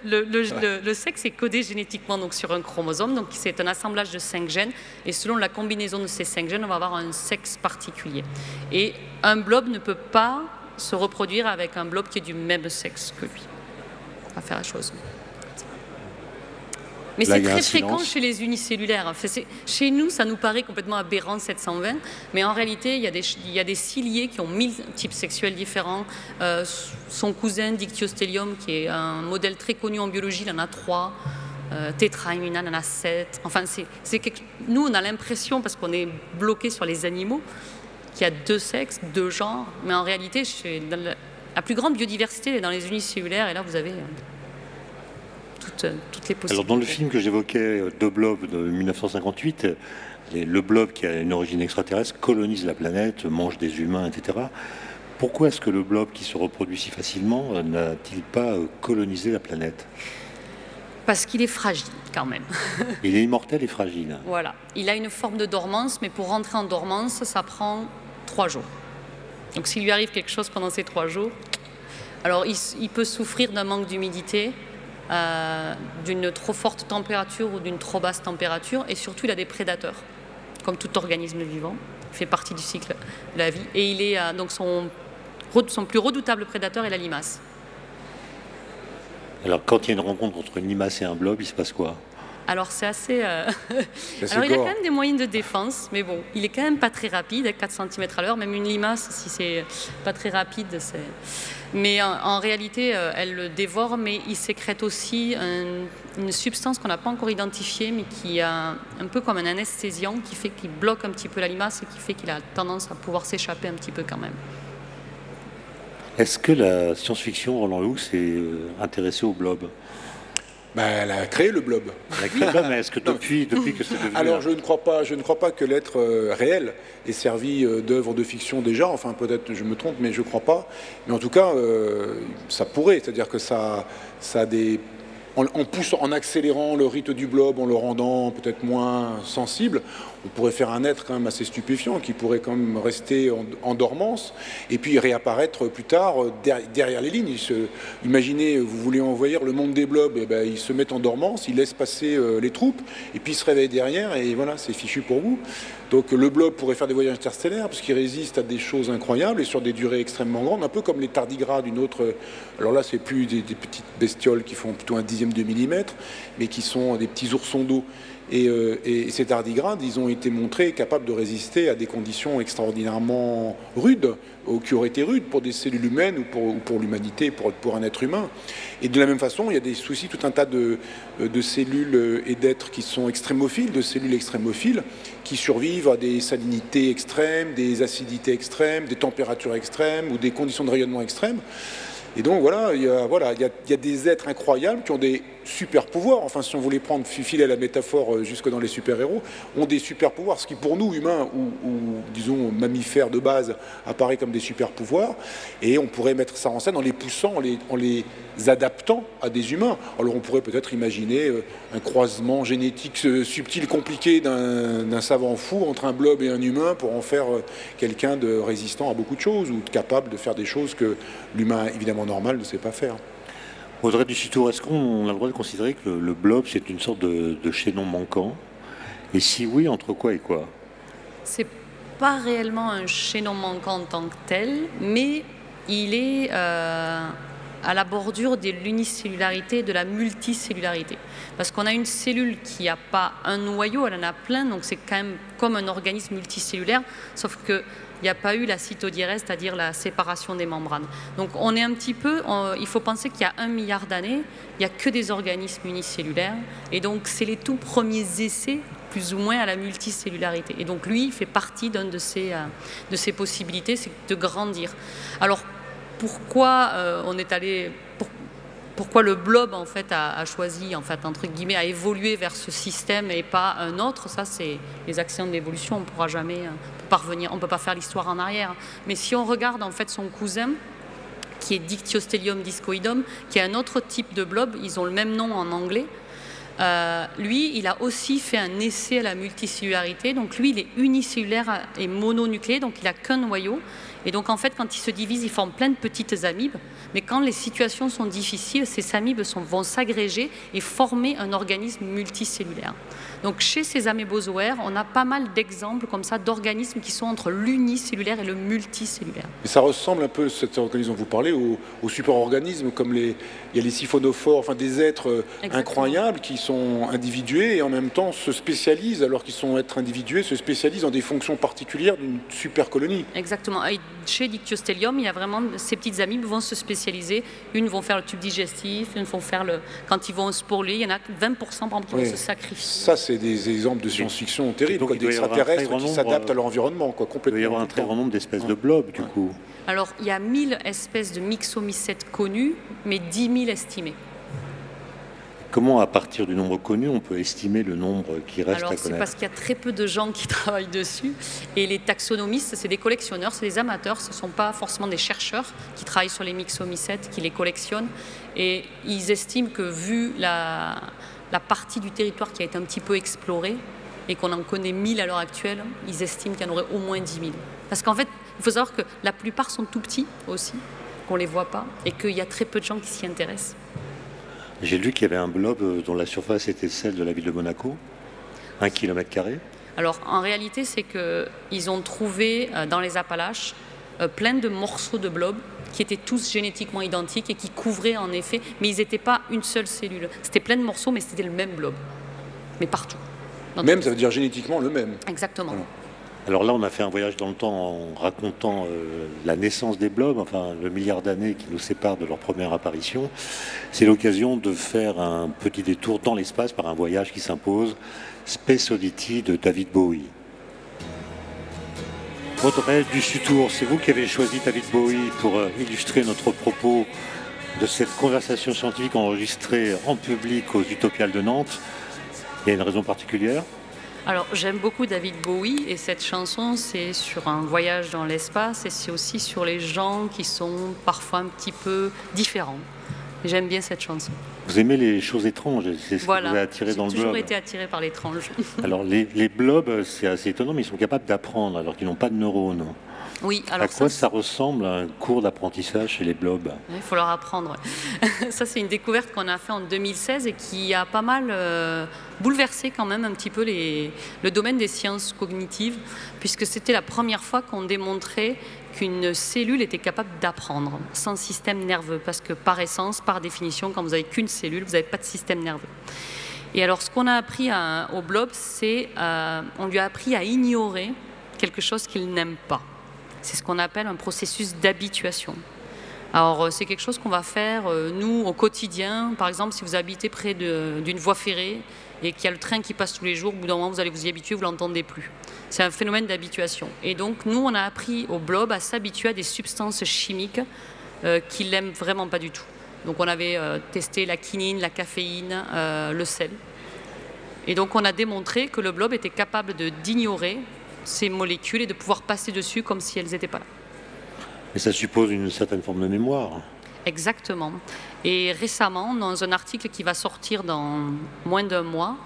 le sexe est codé génétiquement donc, sur un chromosome. Donc, c'est un assemblage de 5 gènes. Et selon la combinaison de ces 5 gènes, on va avoir un sexe particulier. Et un blob ne peut pas se reproduire avec un blob qui est du même sexe que lui. On va faire la chose. Mais Là, c'est il y a très un fréquent silence. chez les unicellulaires. Enfin, chez nous, ça nous paraît complètement aberrant, 720. Mais en réalité, il y a des ciliés qui ont 1000 types sexuels différents. Son cousin, Dictyostelium, qui est un modèle très connu en biologie, il en a 3. Tétrahyménal, il en a 7. Enfin, nous, on a l'impression, parce qu'on est bloqué sur les animaux, qu'il y a 2 sexes, 2 genres. Mais en réalité, la plus grande biodiversité est dans les unicellulaires. Et là, vous avez... les possibilités. Alors dans le film que j'évoquais, The Blob de 1958, le blob qui a une origine extraterrestre colonise la planète, mange des humains, etc. Pourquoi est-ce que le blob qui se reproduit si facilement n'a-t-il pas colonisé la planète? Parce qu'il est fragile quand même. Il est immortel et fragile. Voilà. Il a une forme de dormance, mais pour rentrer en dormance, ça prend 3 jours. Donc s'il lui arrive quelque chose pendant ces 3 jours, alors il peut souffrir d'un manque d'humidité, d'une trop forte température ou d'une trop basse température, et surtout il a des prédateurs, comme tout organisme vivant. Il fait partie du cycle de la vie. Et il est donc son plus redoutable prédateur est la limace. Alors quand il y a une rencontre entre une limace et un blob, il se passe quoi? Alors c'est assez... Alors il a quand même des moyens de défense, mais bon, il est quand même pas très rapide, à 4 cm à l'heure, même une limace, si c'est pas très rapide, c'est... Mais en réalité, elle le dévore, mais il sécrète aussi une substance qu'on n'a pas encore identifiée, mais qui a un peu comme un anesthésiant, qui fait qu'il bloque un petit peu la limace et qui fait qu'il a tendance à pouvoir s'échapper un petit peu quand même. Est-ce que la science-fiction, Roland Lehoux, s'est intéressée au blob? Elle a créé le blob. Elle a créé le blob, mais est-ce que depuis que c'est devenu... Alors je ne crois pas que l'être réel ait servi d'œuvre de fiction déjà, enfin peut-être je me trompe, mais je ne crois pas. Mais en tout cas, ça pourrait, c'est-à-dire que ça a des... En accélérant le rythme du blob, en le rendant peut-être moins sensible, on pourrait faire un être quand même assez stupéfiant qui pourrait quand même rester en dormance et puis réapparaître plus tard derrière les lignes. Imaginez, vous voulez envahir le monde des blobs, et ben, il se met en dormance, il laisse passer les troupes et puis il se réveille derrière et voilà, c'est fichu pour vous. Donc le blob pourrait faire des voyages interstellaires parce qu'il résiste à des choses incroyables et sur des durées extrêmement grandes, un peu comme les tardigrades d'une autre... Alors là, c'est plus des petites bestioles qui font plutôt un dixième de millimètre, mais qui sont des petits oursons d'eau. Et ces tardigrades, ils ont été montrés capables de résister à des conditions extraordinairement rudes, qui auraient été rudes pour des cellules humaines ou pour l'humanité, pour un être humain. Et de la même façon, il y a des soucis, tout un tas de cellules et d'êtres qui sont extrémophiles, de cellules extrémophiles, qui survivent à des salinités extrêmes, des acidités extrêmes, des températures extrêmes ou des conditions de rayonnement extrêmes. Et donc voilà, il y a des êtres incroyables qui ont des super pouvoirs. Enfin, si on voulait prendre filer la métaphore jusque dans les super-héros, ont des super pouvoirs. Ce qui pour nous, humains ou disons mammifères de base, apparaît comme des super pouvoirs. Et on pourrait mettre ça en scène en les poussant, en les adaptant à des humains. Alors on pourrait peut-être imaginer un croisement génétique subtil, compliqué d'un savant fou entre un blob et un humain pour en faire quelqu'un de résistant à beaucoup de choses ou capable de faire des choses que l'humain évidemment normal ne sait pas faire. Audrey Duchitour, est-ce qu'on a le droit de considérer que le blob c'est une sorte de chaînon manquant? Et si oui, entre quoi et quoi? C'est pas réellement un chaînon manquant en tant que tel, mais il est à la bordure de l'unicellularité et de la multicellularité. Parce qu'on a une cellule qui n'a pas un noyau, elle en a plein, donc c'est quand même comme un organisme multicellulaire, sauf que il n'y a pas eu la cytodiérèse, c'est-à-dire la séparation des membranes. Donc on est un petit peu, il faut penser qu'il y a 1 milliard d'années, il n'y a que des organismes unicellulaires, et donc c'est les tout premiers essais, plus ou moins, à la multicellularité. Et donc lui, il fait partie d'une de ses possibilités, c'est de grandir. Alors pourquoi on est allé... Pourquoi le blob en fait a choisi, en fait, entre guillemets, a évolué vers ce système et pas un autre? Ça, c'est les accidents d'évolution. On ne pourra jamais parvenir, on ne peut pas faire l'histoire en arrière. Mais si on regarde en fait son cousin, qui est Dictyostelium discoidum, qui est un autre type de blob, ils ont le même nom en anglais. Lui, il a aussi fait un essai à la multicellularité. Donc lui, il est unicellulaire et mononucléé, donc il n'a qu'un noyau. Et donc en fait, quand il se divise, il forme plein de petites amibes. Mais quand les situations sont difficiles, ces amibes vont s'agréger et former un organisme multicellulaire. Donc chez ces amébozoaires, on a pas mal d'exemples comme ça d'organismes qui sont entre l'unicellulaire et le multicellulaire. Et ça ressemble un peu, cet organisme dont vous parlez, aux super-organismes, comme il y a les siphonophores, enfin des êtres incroyables qui sont individués et en même temps se spécialisent, alors qu'ils sont êtres individués, se spécialisent dans des fonctions particulières d'une super-colonie. Exactement. Et chez Dictyostelium, il y a vraiment, ces petites amibes vont se spécialiser. Une vont faire le tube digestif, une vont faire quand ils vont sporuler, il y en a 20% par exemple qui vont se sacrifier. Ça, c'est des exemples de science-fiction terribles, d'extraterrestres qui s'adaptent à leur environnement, complètement. Il doit y avoir un très grand nombre d'espèces de blobs, du coup. Alors, il y a 1000 espèces de myxomycètes connues, mais 10 000 estimées. Comment, à partir du nombre connu, on peut estimer le nombre qui reste à Alors, c'est connaître? parce qu'il y a très peu de gens qui travaillent dessus. Et les taxonomistes, c'est des collectionneurs, c'est des amateurs. Ce ne sont pas forcément des chercheurs qui travaillent sur les myxomycètes, qui les collectionnent. Et ils estiment que, vu la partie du territoire qui a été un petit peu explorée, et qu'on en connaît 1000 à l'heure actuelle, ils estiment qu'il y en aurait au moins 10 000. Parce qu'en fait, il faut savoir que la plupart sont tout petits aussi, qu'on ne les voit pas, et qu'il y a très peu de gens qui s'y intéressent. J'ai lu qu'il y avait un blob dont la surface était celle de la ville de Monaco, 1 km². Alors, en réalité, c'est qu'ils ont trouvé dans les Appalaches plein de morceaux de blobs qui étaient tous génétiquement identiques et qui couvraient en effet, mais ils n'étaient pas une seule cellule. C'était plein de morceaux, mais c'était le même blob, mais partout. Même, ça veut dire génétiquement le même. Exactement. Voilà. Alors là, on a fait un voyage dans le temps en racontant la naissance des blobs, enfin le milliard d'années qui nous séparent de leur première apparition. C'est l'occasion de faire un petit détour dans l'espace par un voyage qui s'impose, Space Oddity de David Bowie. Audrey Dussutour, c'est vous qui avez choisi David Bowie pour illustrer notre propos de cette conversation scientifique enregistrée en public aux Utopiales de Nantes. Il y a une raison particulière ? Alors, j'aime beaucoup David Bowie et cette chanson, c'est sur un voyage dans l'espace et c'est aussi sur les gens qui sont parfois un petit peu différents. J'aime bien cette chanson. Vous aimez les choses étranges, c'est ce qui vous a attiré dans le blob. J'ai toujours été attirée par l'étrange. Alors, les blobs, c'est assez étonnant, mais ils sont capables d'apprendre alors qu'ils n'ont pas de neurones. Oui, alors à quoi ça ressemble à un cours d'apprentissage chez les blobs? Il faut leur apprendre. Ça, c'est une découverte qu'on a fait en 2016 et qui a pas mal bouleversé quand même un petit peu le domaine des sciences cognitives, puisque c'était la première fois qu'on démontrait qu'une cellule était capable d'apprendre sans système nerveux, parce que par essence, par définition, quand vous n'avez qu'une cellule, vous n'avez pas de système nerveux. Et alors, ce qu'on a appris au blob, c'est on lui a appris à ignorer quelque chose qu'il n'aime pas. C'est ce qu'on appelle un processus d'habituation. Alors, c'est quelque chose qu'on va faire, nous, au quotidien. Par exemple, si vous habitez près d'une voie ferrée et qu'il y a le train qui passe tous les jours, au bout d'un moment, vous allez vous y habituer, vous ne l'entendez plus. C'est un phénomène d'habituation. Et donc, nous, on a appris au blob à s'habituer à des substances chimiques qu'il n'aime vraiment pas du tout. Donc, on avait testé la quinine, la caféine, le sel. Et donc, on a démontré que le blob était capable d'ignorer ces molécules et de pouvoir passer dessus comme si elles n'étaient pas là. Et ça suppose une certaine forme de mémoire. Exactement. Et récemment, dans un article qui va sortir dans moins d'un mois,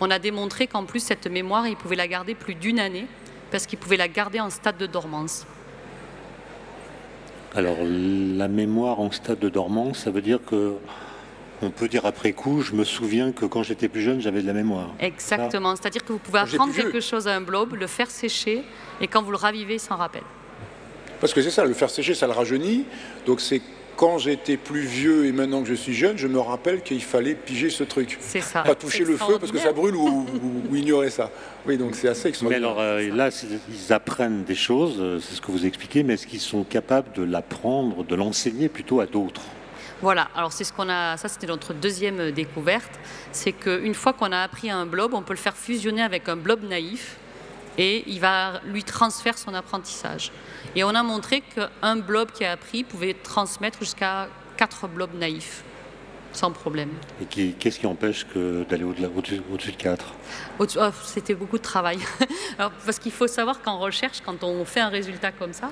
on a démontré qu'en plus, cette mémoire, il pouvait la garder plus d'une année parce qu'il pouvait la garder en stade de dormance. Alors, la mémoire en stade de dormance, ça veut dire que on peut dire après coup, je me souviens que quand j'étais plus jeune, j'avais de la mémoire. Exactement. C'est-à-dire que vous pouvez apprendre quelque chose à un blob, le faire sécher, et quand vous le ravivez, il s'en rappelle. Parce que c'est ça, le faire sécher, ça le rajeunit. Donc c'est quand j'étais plus vieux et maintenant que je suis jeune, je me rappelle qu'il fallait piger ce truc. C'est ça. Pas toucher le feu parce que ça brûle ou ignorer ça. Oui, donc c'est assez extraordinaire. Mais alors là, ils apprennent des choses, c'est ce que vous expliquez, mais est-ce qu'ils sont capables de l'apprendre, de l'enseigner plutôt à d'autres ? Voilà, alors c'est ce qu'on a, ça c'était notre deuxième découverte, c'est qu'une fois qu'on a appris à un blob, on peut le faire fusionner avec un blob naïf et il va lui transférer son apprentissage. Et on a montré qu'un blob qui a appris pouvait transmettre jusqu'à 4 blobs naïfs, sans problème. Et qu'est-ce qui empêche d'aller au-dessus de 4 ? C'était beaucoup de travail. Alors, parce qu'il faut savoir qu'en recherche, quand on fait un résultat comme ça,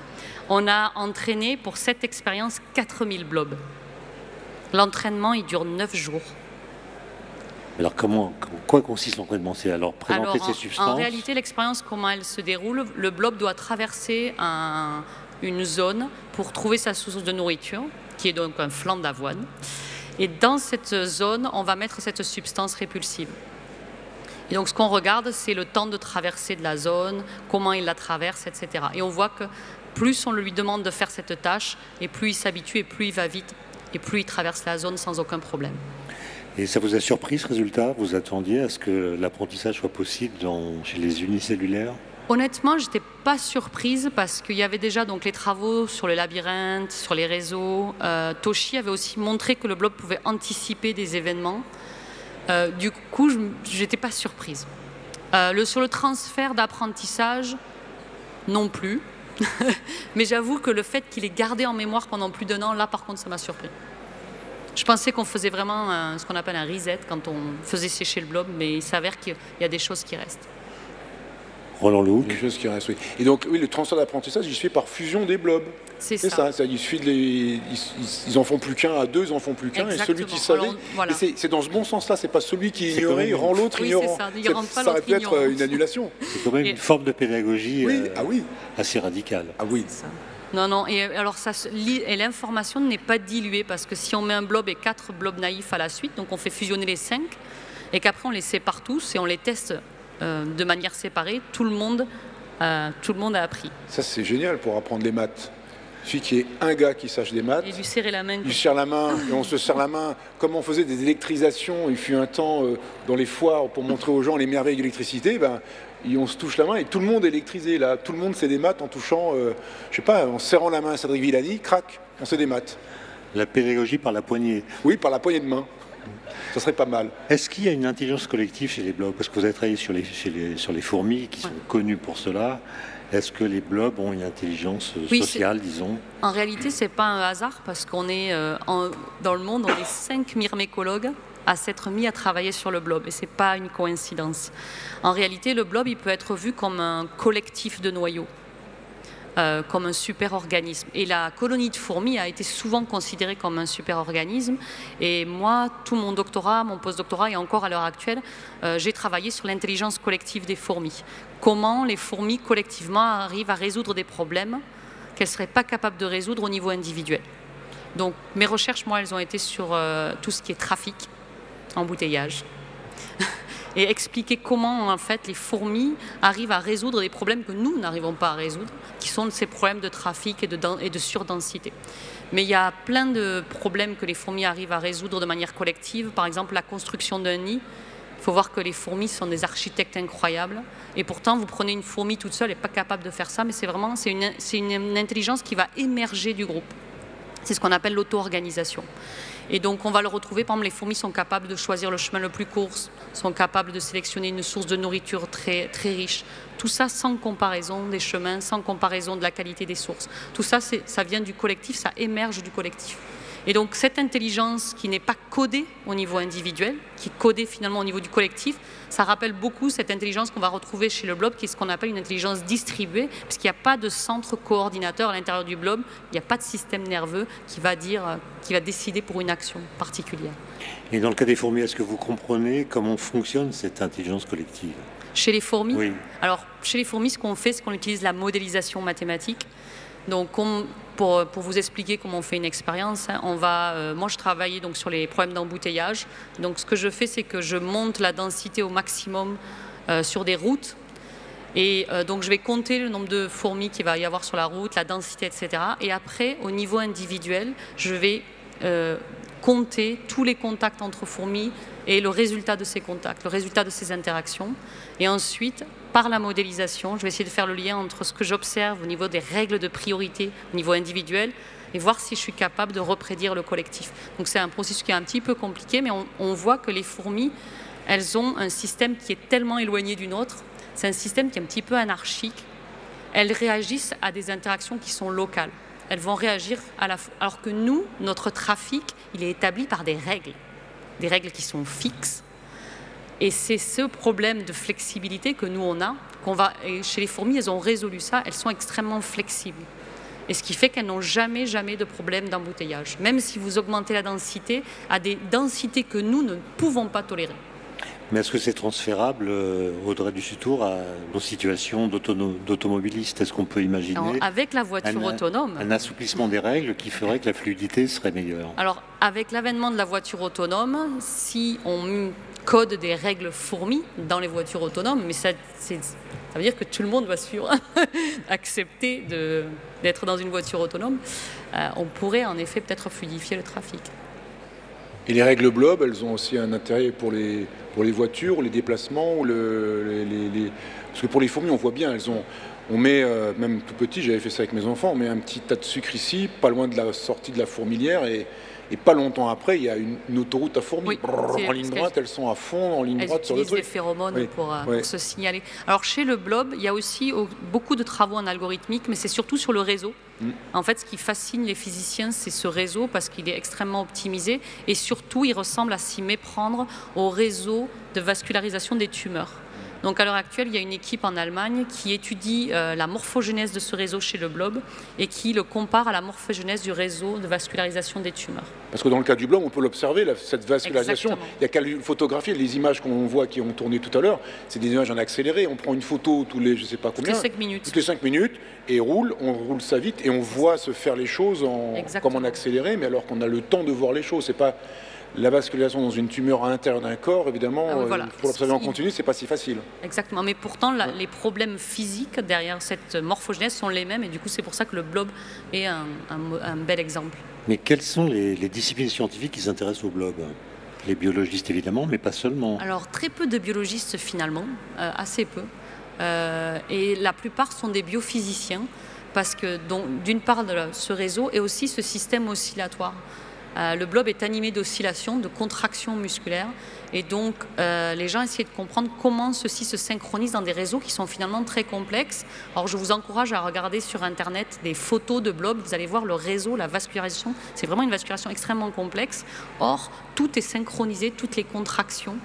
on a entraîné pour cette expérience 4000 blobs. L'entraînement, il dure 9 jours. Alors, quoi consiste l'entraînement ? C'est alors présenter ces substances ? En réalité, l'expérience, comment elle se déroule, le blob doit traverser une zone pour trouver sa source de nourriture, qui est donc un flanc d'avoine. Et dans cette zone, on va mettre cette substance répulsive. Et donc, ce qu'on regarde, c'est le temps de traversée de la zone, comment il la traverse, etc. Et on voit que plus on lui demande de faire cette tâche, et plus il s'habitue, et plus il va vite, et plus il traverse la zone sans aucun problème. Et ça vous a surpris ce résultat ? Vous attendiez à ce que l'apprentissage soit possible chez les unicellulaires ? Honnêtement, je n'étais pas surprise parce qu'il y avait déjà donc, les travaux sur le labyrinthe, sur les réseaux. Toshi avait aussi montré que le blob pouvait anticiper des événements. Du coup, je n'étais pas surprise. Sur le transfert d'apprentissage, non plus. Mais j'avoue que le fait qu'il ait gardé en mémoire pendant plus d'1 an, là par contre, ça m'a surpris. Je pensais qu'on faisait vraiment ce qu'on appelle un reset quand on faisait sécher le blob, mais il s'avère qu'il y a des choses qui restent. Roland Louc. Des choses qui restent, oui. Et donc, oui, le transfert d'apprentissage, il se fait par fusion des blobs. C'est ça. Il suffit ils en font plus qu'un, à deux, ils en font plus qu'un. Et celui qui savait, voilà. C'est dans ce bon sens-là, c'est pas celui qui ignorait, il rend l'autre ignorant. Ça aurait pu être une annulation. C'est quand même une forme de pédagogie assez radicale. Ah oui. Non, et alors et l'information n'est pas diluée, parce que si on met un blob et 4 blobs naïfs à la suite, donc on fait fusionner les 5, et qu'après on les sépare tous et on les teste de manière séparée, tout le monde a appris. Ça c'est génial pour apprendre les maths. Il suffit qu'il y ait un gars qui sache des maths. Et lui serrer la main. Il serre la main, et on se serre la main. Comme on faisait des électrisations, il fut un temps dans les foires pour montrer aux gens les merveilles de l'électricité, on se touche la main et tout le monde est électrisé. Là, tout le monde sait des maths en touchant, je sais pas, en serrant la main à Cédric Villani, crac, on sait des maths. La pédagogie par la poignée. Oui, par la poignée de main. Ça serait pas mal. Est-ce qu'il y a une intelligence collective chez les blobs? Parce que vous avez travaillé sur les fourmis qui sont connues pour cela. Est-ce que les blobs ont une intelligence sociale, disons? En réalité, ce n'est pas un hasard, parce qu'on est dans le monde, on est 5 myrmécologues à s'être mis à travailler sur le blob, et ce n'est pas une coïncidence. En réalité, le blob, il peut être vu comme un collectif de noyaux, comme un super-organisme. Et la colonie de fourmis a été souvent considérée comme un super-organisme. Et moi, tout mon doctorat, mon post-doctorat et encore à l'heure actuelle, j'ai travaillé sur l'intelligence collective des fourmis. Comment les fourmis, collectivement, arrivent à résoudre des problèmes qu'elles ne seraient pas capables de résoudre au niveau individuel. Donc, mes recherches, moi, elles ont été sur tout ce qui est trafic, embouteillage, et expliquer comment en fait les fourmis arrivent à résoudre des problèmes que nous n'arrivons pas à résoudre, qui sont ces problèmes de trafic et de surdensité. Mais il y a plein de problèmes que les fourmis arrivent à résoudre de manière collective. Par exemple, la construction d'un nid. Il faut voir que les fourmis sont des architectes incroyables. Et pourtant, vous prenez une fourmi toute seule, elle n'est pas capable de faire ça, mais c'est une intelligence qui va émerger du groupe. C'est ce qu'on appelle l'auto-organisation. Et donc, on va le retrouver. Par exemple, les fourmis sont capables de choisir le chemin le plus court, sont capables de sélectionner une source de nourriture très, très riche. Tout ça sans comparaison des chemins, sans comparaison de la qualité des sources. Tout ça, ça vient du collectif, ça émerge du collectif. Et donc, cette intelligence qui n'est pas codée au niveau individuel, qui est codée finalement au niveau du collectif, ça rappelle beaucoup cette intelligence qu'on va retrouver chez le blob, qui est ce qu'on appelle une intelligence distribuée, parce qu'il n'y a pas de centre coordinateur à l'intérieur du blob, il n'y a pas de système nerveux qui va décider pour une action particulière. Et dans le cas des fourmis, est-ce que vous comprenez comment fonctionne cette intelligence collective? Chez les fourmis? Oui. Alors, chez les fourmis, ce qu'on fait, c'est qu'on utilise la modélisation mathématique. Donc, pour vous expliquer comment on fait une expérience, moi je travaillais donc sur les problèmes d'embouteillage. Donc ce que je fais, c'est que je monte la densité au maximum sur des routes. Et donc je vais compter le nombre de fourmis qu'il va y avoir sur la route, la densité, etc. Et après, au niveau individuel, je vais compter tous les contacts entre fourmis et le résultat de ces contacts, le résultat de ces interactions. Et ensuite, par la modélisation, je vais essayer de faire le lien entre ce que j'observe au niveau des règles de priorité au niveau individuel et voir si je suis capable de reprédire le collectif. Donc c'est un processus qui est un petit peu compliqué, mais on voit que les fourmis, elles ont un système qui est tellement éloigné du nôtre. C'est un système qui est un petit peu anarchique. Elles réagissent à des interactions qui sont locales. Elles vont réagir alors que nous, notre trafic, il est établi par des règles qui sont fixes. Et c'est ce problème de flexibilité que nous, on a, et chez les fourmis, elles ont résolu ça, elles sont extrêmement flexibles. Et ce qui fait qu'elles n'ont jamais de problème d'embouteillage. Même si vous augmentez la densité à des densités que nous ne pouvons pas tolérer. Mais est-ce que c'est transférable, Audrey Dussutour, à nos situations d'automobilistes? Est-ce qu'on peut imaginer avec la voiture autonome, un assouplissement des règles qui ferait que la fluidité serait meilleure? Alors, avec l'avènement de la voiture autonome, si on code des règles fourmis dans les voitures autonomes, mais ça veut dire que tout le monde va suivre, accepter d'être dans une voiture autonome, on pourrait en effet peut-être fluidifier le trafic. Et les règles blob, elles ont aussi un intérêt pour les voitures, les déplacements, parce que pour les fourmis, on voit bien, on met, même tout petit, j'avais fait ça avec mes enfants, on met un petit tas de sucre ici, pas loin de la sortie de la fourmilière, et Et pas longtemps après, il y a une autoroute à fourmis. Oui, Brrr, en ligne droite, elles sont à fond en ligne droite sur le truc. Elles utilisent des phéromones pour se signaler. Alors chez le blob, il y a aussi beaucoup de travaux en algorithmique, mais c'est surtout sur le réseau. En fait, ce qui fascine les physiciens, c'est ce réseau parce qu'il est extrêmement optimisé et surtout, il ressemble à s'y méprendre au réseau de vascularisation des tumeurs. Donc à l'heure actuelle, il y a une équipe en Allemagne qui étudie la morphogénèse de ce réseau chez le blob et qui le compare à la morphogénèse du réseau de vascularisation des tumeurs. Parce que dans le cas du blob, on peut l'observer, cette vascularisation. Exactement. Il n'y a qu'à photographier les images qu'on voit qui ont tourné tout à l'heure. C'est des images en accéléré. On prend une photo tous les, je ne sais pas combien. Toutes les 5 minutes. Toutes les 5 minutes et on roule ça vite et on voit se faire les choses comme en accéléré, mais alors qu'on a le temps de voir les choses. C'est pas la vascularisation dans une tumeur à l'intérieur d'un corps, évidemment, pour l'observer en continu, c'est pas si facile. Exactement, mais pourtant, les problèmes physiques derrière cette morphogénèse sont les mêmes, et du coup, c'est pour ça que le blob est un bel exemple. Mais quelles sont les disciplines scientifiques qui s'intéressent au blob? Les biologistes, évidemment, mais pas seulement. Alors, très peu de biologistes, finalement, assez peu. Et la plupart sont des biophysiciens, parce que, d'une part, ce réseau et aussi ce système oscillatoire. Le blob est animé d'oscillations, de contractions musculaires, et donc les gens essaient de comprendre comment ceci se synchronise dans des réseaux qui sont finalement très complexes. Alors je vous encourage à regarder sur internet des photos de blob, vous allez voir le réseau, la vascularisation, c'est vraiment une vascularisation extrêmement complexe. Or, tout est synchronisé, toutes les contractions,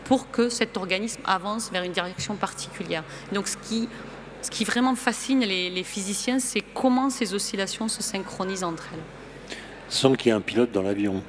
pour que cet organisme avance vers une direction particulière. Donc ce qui vraiment fascine les physiciens, c'est comment ces oscillations se synchronisent entre elles. Sans qu'il y ait un pilote dans l'avion.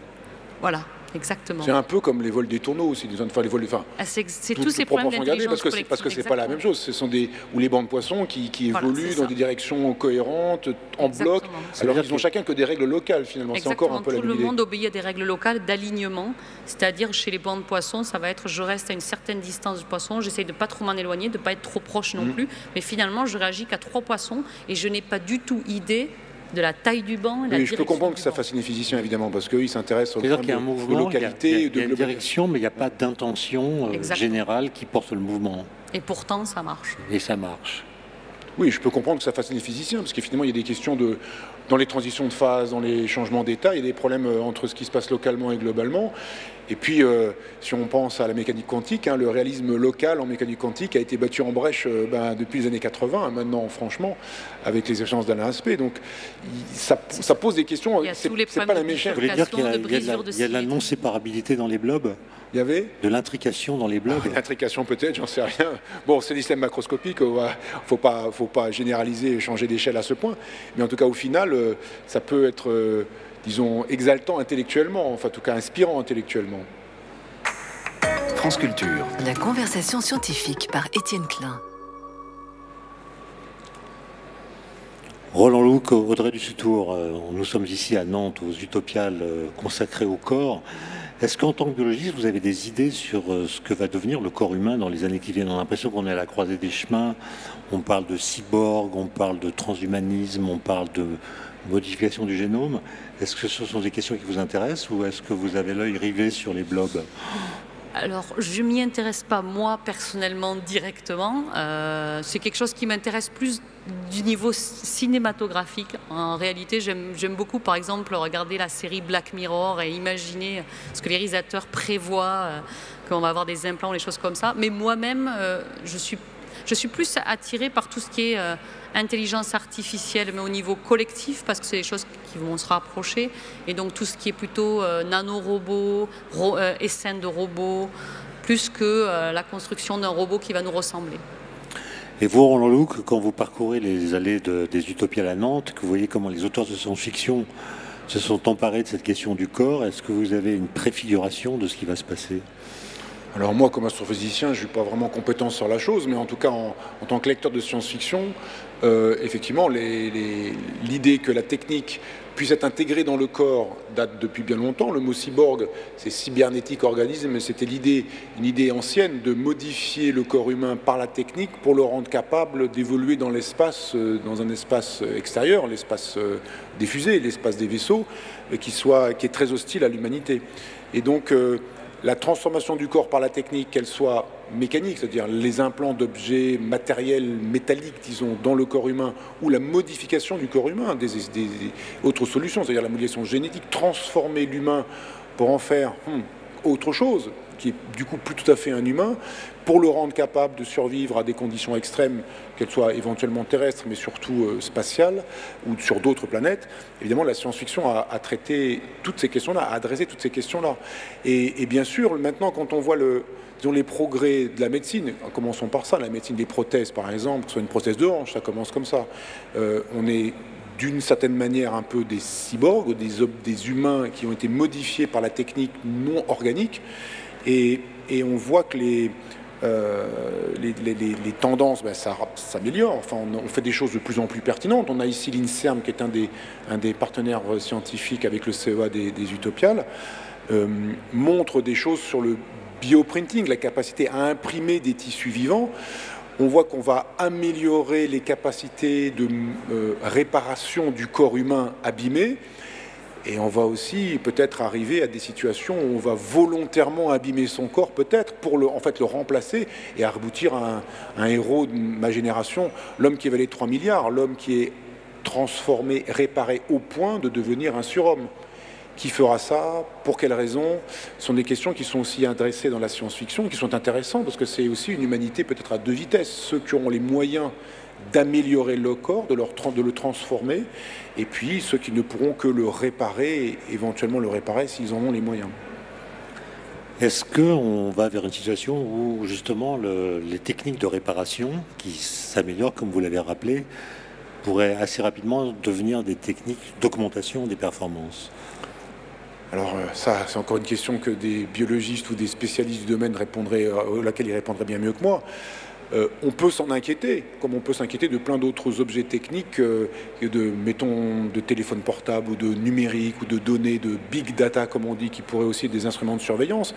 Voilà, exactement. C'est un peu comme les vols des tourneaux aussi, les vols, c'est tous ces problèmes d'intelligence collective. Parce que c'est pas la même chose. Ce sont ou les bancs de poissons qui évoluent dans des directions cohérentes, en bloc. Alors ils n'ont chacun que des règles locales finalement. C'est encore un peu la même idée. Tout le monde obéit à des règles locales d'alignement. C'est-à-dire chez les bancs de poissons, ça va être je reste à une certaine distance du poisson, j'essaye de pas trop m'en éloigner, de pas être trop proche non plus. Mais finalement, je réagis qu'à 3 poissons et je n'ai pas du tout idée de la taille du banc et la direction. Je peux comprendre que ça fascine les physiciens, évidemment, parce qu'eux, ils s'intéressent aux problèmes de localité. Il y a une direction, mais il n'y a pas d'intention générale qui porte le mouvement. Et pourtant, ça marche. Et ça marche. Oui, je peux comprendre que ça fascine les physiciens, parce que finalement, il y a des questions dans les transitions de phase, dans les changements d'état, il y a des problèmes entre ce qui se passe localement et globalement. Et puis, si on pense à la mécanique quantique, le réalisme local en mécanique quantique a été battu en brèche depuis les années 80, maintenant, franchement, avec les échanges d'Alain Aspect. Donc, ça pose des questions. C'est pas la même échelle. Vous voulez dire qu'il y a de la non-séparabilité dans les blobs? Il y avait de l'intrication dans les blobs. L'intrication peut-être, j'en sais rien. Bon, c'est des systèmes macroscopiques, faut pas généraliser et changer d'échelle à ce point. Mais en tout cas, au final, ça peut être, disons, exaltant intellectuellement, enfin en tout cas inspirant intellectuellement. France Culture. La conversation scientifique par Étienne Klein. Roland Loucq, Audrey Dussutour, nous sommes ici à Nantes, aux Utopiales consacrées au corps. Est-ce qu'en tant que biologiste, vous avez des idées sur ce que va devenir le corps humain dans les années qui viennent? On a l'impression qu'on est à la croisée des chemins, on parle de cyborg, on parle de transhumanisme, on parle de modification du génome. Est-ce que ce sont des questions qui vous intéressent ou est-ce que vous avez l'œil rivé sur les blobs? Alors, je ne m'y intéresse pas, moi, personnellement, directement. C'est quelque chose qui m'intéresse plus du niveau cinématographique. En réalité, j'aime beaucoup, par exemple, regarder la série Black Mirror et imaginer ce que les réalisateurs prévoient, qu'on va avoir des implants, des choses comme ça. Mais moi-même, je suis plus attirée par tout ce qui est intelligence artificielle, mais au niveau collectif, parce que c'est des choses qui vont se rapprocher. Et donc tout ce qui est plutôt nanorobots, essaim de robots, plus que la construction d'un robot qui va nous ressembler. Et vous, Roland Loucq, quand vous parcourez les allées des Utopiales à Nantes, que vous voyez comment les auteurs de science-fiction se sont emparés de cette question du corps, est-ce que vous avez une préfiguration de ce qui va se passer ? Alors moi, comme astrophysicien, je ne suis pas vraiment compétent sur la chose, mais en tout cas, en tant que lecteur de science-fiction, effectivement, l'idée que la technique puisse être intégrée dans le corps date depuis bien longtemps. Le mot cyborg, c'est cybernétique organisme, mais c'était une idée ancienne de modifier le corps humain par la technique pour le rendre capable d'évoluer dans l'espace, dans un espace extérieur, l'espace des fusées, l'espace des vaisseaux, qui est très hostile à l'humanité. Et donc, la transformation du corps par la technique, qu'elle soit mécanique, c'est-à-dire les implants d'objets matériels, métalliques, disons, dans le corps humain, ou la modification du corps humain, des autres solutions, c'est-à-dire la modulation génétique, transformer l'humain pour en faire autre chose, qui est du coup plus tout à fait un humain, pour le rendre capable de survivre à des conditions extrêmes, qu'elles soient éventuellement terrestres, mais surtout spatiales, ou sur d'autres planètes. Évidemment, la science-fiction a traité toutes ces questions-là, a adressé toutes ces questions-là. Et bien sûr, maintenant, quand on voit disons, les progrès de la médecine, commençons par ça, la médecine des prothèses, par exemple, que ce soit une prothèse de hanche, ça commence comme ça. On est d'une certaine manière un peu des cyborgs, des humains qui ont été modifiés par la technique non organique, et on voit que les tendances, ça s'améliore. Enfin, on fait des choses de plus en plus pertinentes. On a ici l'INSERM, qui est un des partenaires scientifiques avec le CEA des Utopiales, montre des choses sur le bioprinting, la capacité à imprimer des tissus vivants. On voit qu'on va améliorer les capacités de réparation du corps humain abîmé. Et on va aussi peut-être arriver à des situations où on va volontairement abîmer son corps, peut-être, pour en fait, le remplacer et aboutir à un héros de ma génération, l'homme qui valait 3 milliards, l'homme qui est transformé, réparé au point de devenir un surhomme. Qui fera ça? Pour quelles raisons? Ce sont des questions qui sont aussi adressées dans la science-fiction, qui sont intéressantes, parce que c'est aussi une humanité peut-être à deux vitesses. Ceux qui auront les moyens d'améliorer le corps, de le transformer, et puis ceux qui ne pourront que le réparer, et éventuellement le réparer s'ils en ont les moyens. Est-ce qu'on va vers une situation où justement les techniques de réparation qui s'améliorent, comme vous l'avez rappelé, pourraient assez rapidement devenir des techniques d'augmentation des performances? Alors ça, c'est encore une question que des biologistes ou des spécialistes du domaine à laquelle ils répondraient bien mieux que moi. On peut s'en inquiéter, comme on peut s'inquiéter de plein d'autres objets techniques, mettons, de téléphones portables ou de numérique ou de données, de big data, comme on dit, qui pourraient aussi être des instruments de surveillance.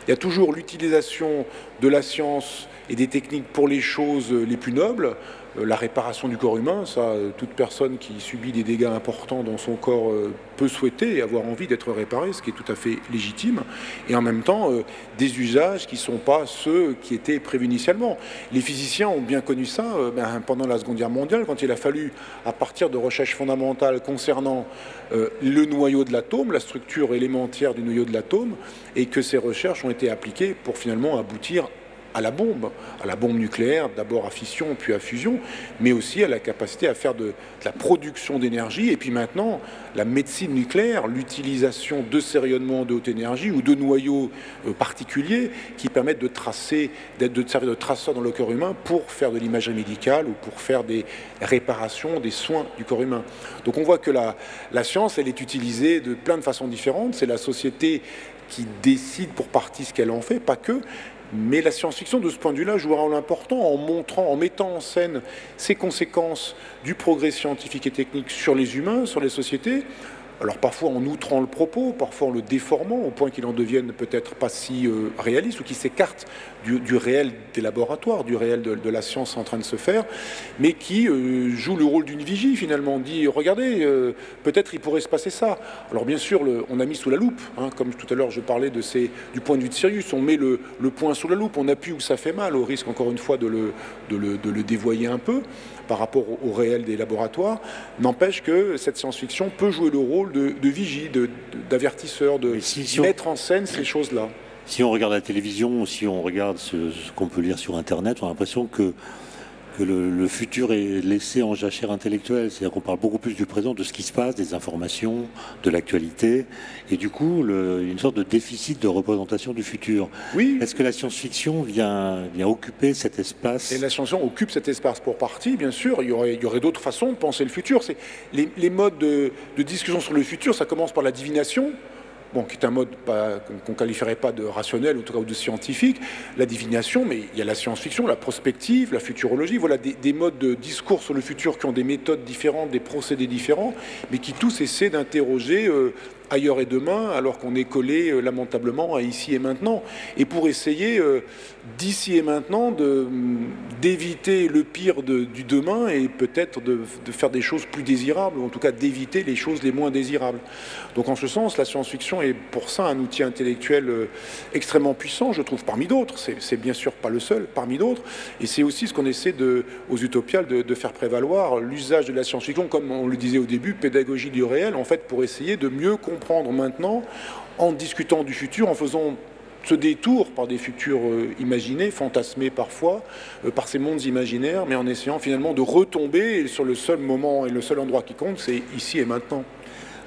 Il y a toujours l'utilisation de la science et des techniques pour les choses les plus nobles. La réparation du corps humain, ça, toute personne qui subit des dégâts importants dans son corps peut souhaiter et avoir envie d'être réparé, ce qui est tout à fait légitime. Et en même temps, des usages qui ne sont pas ceux qui étaient prévus initialement. Les physiciens ont bien connu ça pendant la Seconde Guerre mondiale, quand il a fallu, à partir de recherches fondamentales concernant le noyau de l'atome, la structure élémentaire du noyau de l'atome, et que ces recherches ont été appliquées pour finalement aboutir à la bombe nucléaire, d'abord à fission puis à fusion, mais aussi à la capacité à faire de la production d'énergie, et puis maintenant la médecine nucléaire, l'utilisation de ces rayonnements de haute énergie ou de noyaux particuliers qui permettent de servir de traceurs dans le corps humain pour faire de l'imagerie médicale ou pour faire des réparations, des soins du corps humain. Donc on voit que la science, elle est utilisée de plein de façons différentes. C'est la société qui décide pour partie ce qu'elle en fait, pas que. Mais la science-fiction, de ce point de vue-là, joue un rôle important en mettant en scène ces conséquences du progrès scientifique et technique sur les humains, sur les sociétés. Alors parfois en outrant le propos, parfois en le déformant, au point qu'il en devienne peut-être pas si réaliste, ou qu'il s'écarte du réel des laboratoires, du réel de la science en train de se faire, mais qui joue le rôle d'une vigie finalement. On dit, regardez, peut-être il pourrait se passer ça. Alors bien sûr, on a mis sous la loupe, comme tout à l'heure je parlais du point de vue de Sirius, on met le point sous la loupe, on appuie où ça fait mal, au risque encore une fois de le dévoyer un peu par rapport au réel des laboratoires. N'empêche que cette science-fiction peut jouer le rôle de vigie, d'avertisseur, de mettre en scène ces choses-là. Si on regarde la télévision ou si on regarde ce qu'on peut lire sur Internet, on a l'impression que le futur est laissé en jachère intellectuelle. C'est-à-dire qu'on parle beaucoup plus du présent, de ce qui se passe, des informations, de l'actualité, et du coup, une sorte de déficit de représentation du futur. Oui. Est-ce que la science-fiction vient occuper cet espace? Et la science-fiction occupe cet espace pour partie, bien sûr. Il y aurait d'autres façons de penser le futur. Les modes de discussion sur le futur, ça commence par la divination. Qui est un mode qu'on ne qualifierait pas de rationnel, ou en tout cas de scientifique, la divination, mais il y a la science-fiction, la prospective, la futurologie, voilà des modes de discours sur le futur qui ont des méthodes différentes, des procédés différents, mais qui tous essaient d'interroger ailleurs et demain, alors qu'on est collé lamentablement à ici et maintenant. Et pour essayer d'ici et maintenant d'éviter le pire du demain et peut-être de faire des choses plus désirables, ou en tout cas d'éviter les choses les moins désirables. Donc en ce sens, la science-fiction est pour ça un outil intellectuel extrêmement puissant, je trouve, parmi d'autres. C'est bien sûr pas le seul, parmi d'autres. Et c'est aussi ce qu'on essaie aux Utopiales de faire prévaloir, l'usage de la science-fiction, comme on le disait au début, pédagogie du réel, en fait, pour essayer de mieux comprendre maintenant, en discutant du futur, en faisant ce détour par des futurs imaginés, fantasmés parfois, par ces mondes imaginaires, mais en essayant finalement de retomber sur le seul moment et le seul endroit qui compte, c'est ici et maintenant.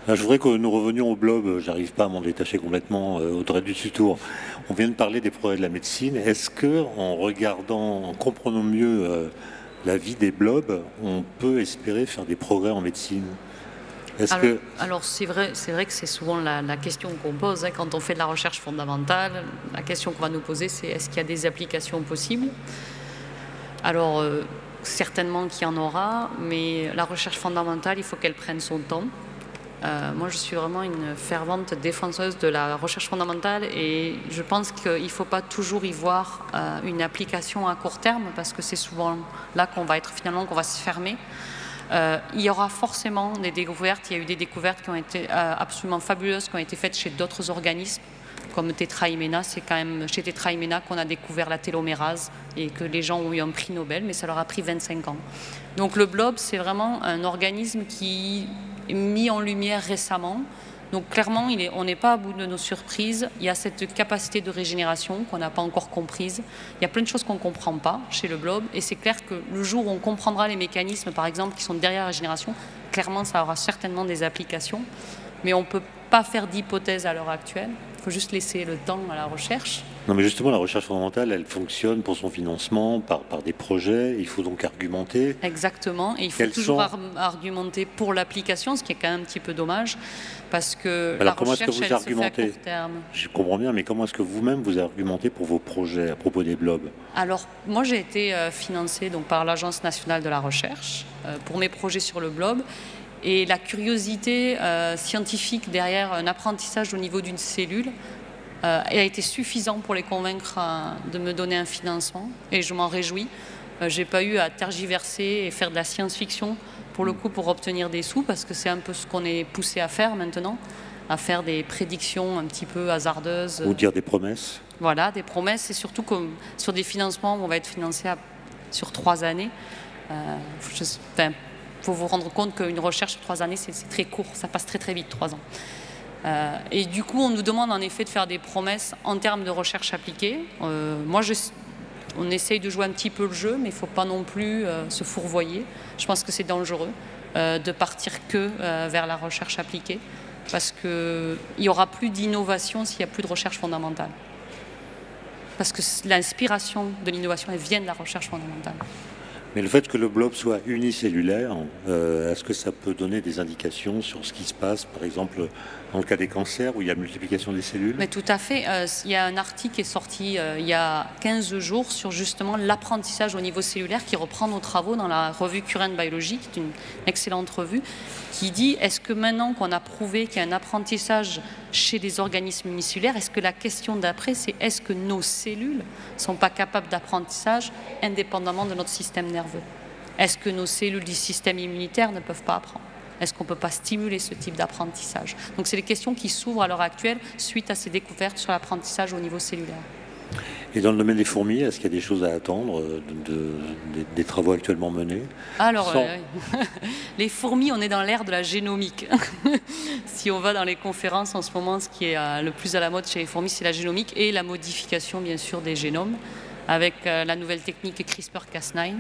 Je voudrais que nous revenions au blob, j'arrive pas à m'en détacher complètement, Audrey Dussutour. On vient de parler des progrès de la médecine. Est-ce que, en regardant, en comprenant mieux la vie des blobs, on peut espérer faire des progrès en médecine ? Alors c'est vrai que c'est souvent la question qu'on pose quand on fait de la recherche fondamentale. La question qu'on va nous poser, c'est est-ce qu'il y a des applications possibles? Alors certainement qu'il y en aura, mais la recherche fondamentale, il faut qu'elle prenne son temps. Moi, je suis vraiment une fervente défenseuse de la recherche fondamentale et je pense qu'il ne faut pas toujours y voir une application à court terme parce que c'est souvent là qu'on va se fermer. Il y aura forcément des découvertes. Il y a eu des découvertes qui ont été absolument fabuleuses, qui ont été faites chez d'autres organismes, comme Tetra Imena. C'est quand même chez Tetra Imena qu'on a découvert la télomérase et que les gens ont eu un prix Nobel, mais ça leur a pris 25 ans. Donc le blob, c'est vraiment un organisme qui est mis en lumière récemment. Donc clairement, on n'est pas à bout de nos surprises. Il y a cette capacité de régénération qu'on n'a pas encore comprise. Il y a plein de choses qu'on ne comprend pas chez le blob. Et c'est clair que le jour où on comprendra les mécanismes, par exemple, qui sont derrière la régénération, clairement, ça aura certainement des applications. Mais on ne peut pas faire d'hypothèse à l'heure actuelle. Il faut juste laisser le temps à la recherche. Non, mais justement, la recherche fondamentale, elle fonctionne pour son financement par des projets. Il faut donc argumenter. Exactement. Et il faut toujours argumenter pour l'application, ce qui est quand même un petit peu dommage, parce que la recherche, elle se fait à court terme. Je comprends bien, mais comment est-ce que vous-même vous argumentez pour vos projets à propos des blobs? Alors, moi, j'ai été financée donc, par l'Agence nationale de la recherche pour mes projets sur le blob. Et la curiosité scientifique derrière un apprentissage au niveau d'une cellule a été suffisant pour les convaincre de me donner un financement. Et je m'en réjouis. Je n'ai pas eu à tergiverser et faire de la science-fiction pour le coup pour obtenir des sous, parce que c'est un peu ce qu'on est poussé à faire maintenant, à faire des prédictions un petit peu hasardeuses. Ou dire des promesses. Voilà, des promesses. Et surtout comme sur des financements où on va être financé sur 3 années. Il faut vous rendre compte qu'une recherche sur 3 années, c'est très court, ça passe très très vite, 3 ans. Et du coup, on nous demande en effet de faire des promesses en termes de recherche appliquée. On essaye de jouer un petit peu le jeu, mais il ne faut pas non plus se fourvoyer. Je pense que c'est dangereux de partir que vers la recherche appliquée, parce qu'il n'y aura plus d'innovation s'il n'y a plus de recherche fondamentale. Parce que l'inspiration de l'innovation, elle vient de la recherche fondamentale. Mais le fait que le blob soit unicellulaire, est-ce que ça peut donner des indications sur ce qui se passe, par exemple, dans le cas des cancers, où il y a multiplication des cellules? Mais tout à fait. Il y a un article qui est sorti il y a 15 jours sur justement l'apprentissage au niveau cellulaire, qui reprend nos travaux dans la revue Current Biology, qui est une excellente revue, qui dit, est-ce que maintenant qu'on a prouvé qu'il y a un apprentissage chez des organismes unicellulaires, est-ce que la question d'après, c'est est-ce que nos cellules ne sont pas capables d'apprentissage indépendamment de notre système nerveux? Est-ce que nos cellules du système immunitaire ne peuvent pas apprendre? Est-ce qu'on ne peut pas stimuler ce type d'apprentissage? Donc c'est les questions qui s'ouvrent à l'heure actuelle suite à ces découvertes sur l'apprentissage au niveau cellulaire. Et dans le domaine des fourmis, est-ce qu'il y a des choses à attendre des travaux actuellement menés? Alors, les fourmis, on est dans l'ère de la génomique. Si on va dans les conférences en ce moment, ce qui est le plus à la mode chez les fourmis, c'est la génomique et la modification, bien sûr, des génomes, avec la nouvelle technique CRISPR-Cas9.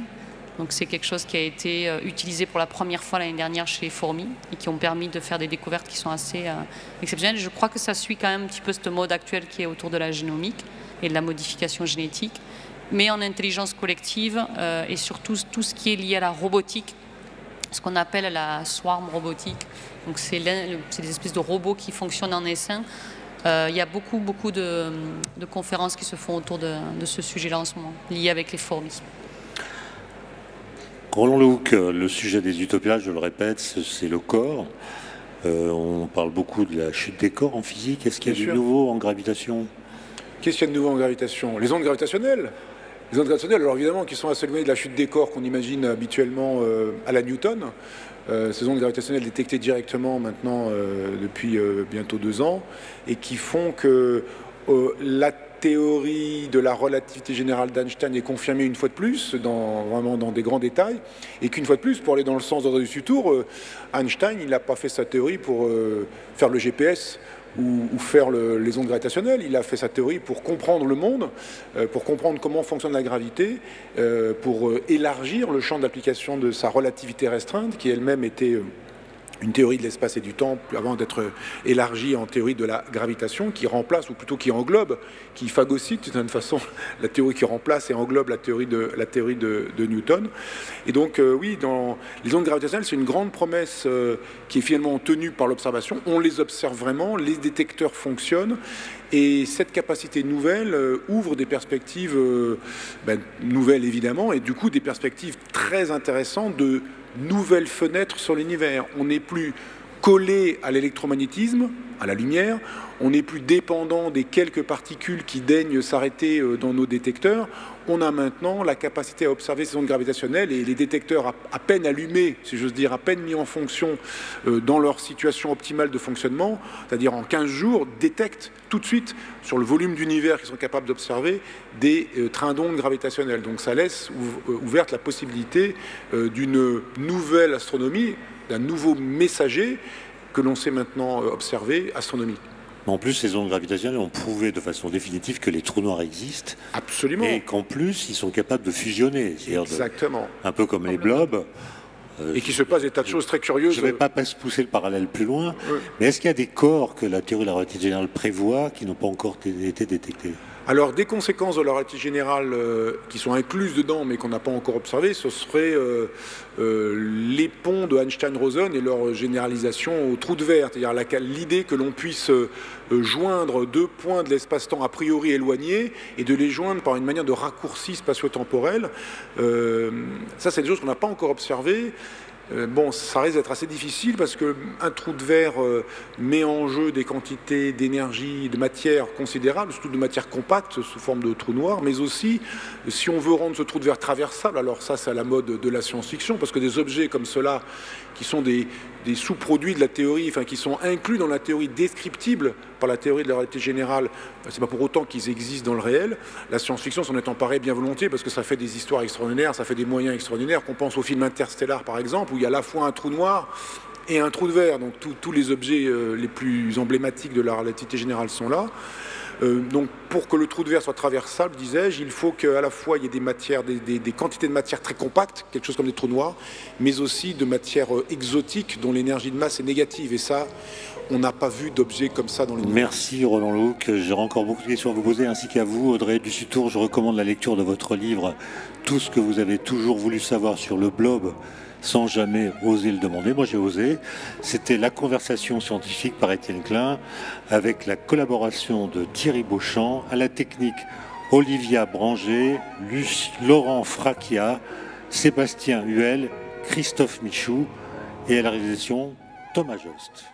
Donc c'est quelque chose qui a été utilisé pour la première fois l'année dernière chez les fourmis et qui ont permis de faire des découvertes qui sont assez exceptionnelles. Je crois que ça suit quand même un petit peu ce mode actuel qui est autour de la génomique et de la modification génétique, mais en intelligence collective et surtout tout ce qui est lié à la robotique, ce qu'on appelle la swarm robotique. Donc c'est des espèces de robots qui fonctionnent en essaim. Il y a beaucoup de conférences qui se font autour de ce sujet-là en ce moment, liées avec les fourmis. Roland Lehoucq, le sujet des Utopiales, je le répète, c'est le corps. On parle beaucoup de la chute des corps en physique. Est-ce qu'il y a du Bien sûr. nouveau en gravitation? Qu'est-ce qu'il y a de nouveau en gravitation? Les ondes gravitationnelles. Les ondes gravitationnelles, alors évidemment, qui sont assez éloignées de la chute des corps qu'on imagine habituellement à la Newton. Ces ondes gravitationnelles détectées directement maintenant depuis bientôt 2 ans et qui font que la théorie de la relativité générale d'Einstein est confirmée une fois de plus, vraiment dans des grands détails, et qu'une fois de plus, pour aller dans le sens d'Audrey Dussutour, Einstein, il n'a pas fait sa théorie pour faire le GPS ou faire les ondes gravitationnelles. Il a fait sa théorie pour comprendre le monde, pour comprendre comment fonctionne la gravité, pour élargir le champ d'application de sa relativité restreinte, qui elle-même était une théorie de l'espace et du temps avant d'être élargie en théorie de la gravitation, qui remplace, ou plutôt qui englobe, qui phagocyte d'une certaine façon la théorie qui remplace et englobe la théorie de Newton. Et donc oui, dans les ondes gravitationnelles, c'est une grande promesse qui est finalement tenue par l'observation. On les observe vraiment, les détecteurs fonctionnent, et cette capacité nouvelle ouvre des perspectives nouvelles évidemment, et du coup des perspectives très intéressantes de nouvelles fenêtres sur l'univers. On n'est plus collé à l'électromagnétisme, à la lumière, on n'est plus dépendant des quelques particules qui daignent s'arrêter dans nos détecteurs. On a maintenant la capacité à observer ces ondes gravitationnelles, et les détecteurs à peine allumés, si j'ose dire, à peine mis en fonction dans leur situation optimale de fonctionnement, c'est-à-dire en 15 jours, détectent tout de suite sur le volume d'univers qu'ils sont capables d'observer des trains d'ondes gravitationnelles. Donc ça laisse ouverte la possibilité d'une nouvelle astronomie, d'un nouveau messager que l'on sait maintenant observer, astronomique. En plus, ces ondes gravitationnelles ont prouvé de façon définitive que les trous noirs existent. Absolument. Et qu'en plus, ils sont capables de fusionner. Exactement. Un peu comme les blobs. Et qu'il se passe des tas de choses très curieuses. Je ne vais pas pousser le parallèle plus loin, Oui. mais est-ce qu'il y a des corps que la théorie de la relativité générale prévoit qui n'ont pas encore été détectés? Alors, des conséquences de la relativité générale qui sont incluses dedans, mais qu'on n'a pas encore observées, ce serait les ponts de Einstein-Rosen et leur généralisation au trou de verre. C'est-à-dire l'idée que l'on puisse joindre 2 points de l'espace-temps a priori éloignés et de les joindre par une manière de raccourci spatio-temporel. Ça, c'est des choses qu'on n'a pas encore observées. Bon, ça risque d'être assez difficile parce qu'un trou de verre met en jeu des quantités d'énergie, de matière considérables, surtout de matière compacte sous forme de trou noir, mais aussi, si on veut rendre ce trou de verre traversable, alors ça c'est à la mode de la science-fiction, parce que des objets comme cela, qui sont des sous-produits de la théorie, enfin qui sont inclus dans la théorie descriptible par la théorie de la relativité générale, c'est pas pour autant qu'ils existent dans le réel. La science-fiction s'en est emparée bien volontiers parce que ça fait des histoires extraordinaires, ça fait des moyens extraordinaires, qu'on pense au film Interstellar par exemple, où il y a à la fois un trou noir et un trou de verre, donc tous les objets les plus emblématiques de la relativité générale sont là. Donc pour que le trou de verre soit traversable, disais-je, il faut qu'à la fois il y ait des matières, des quantités de matière très compactes, quelque chose comme des trous noirs, mais aussi de matière exotique dont l'énergie de masse est négative. Et ça, on n'a pas vu d'objet comme ça dans l'univers. Merci Roland Louck. J'aurai encore beaucoup de questions à vous poser, ainsi qu'à vous, Audrey Dussutour. Je recommande la lecture de votre livre « Tout ce que vous avez toujours voulu savoir sur le blob ». Sans jamais oser le demander. Moi, j'ai osé. C'était La Conversation scientifique par Étienne Klein, avec la collaboration de Thierry Beauchamp, à la technique Olivia Branger, Laurent Fracchia, Sébastien Huel, Christophe Michou, et à la réalisation Thomas Jost.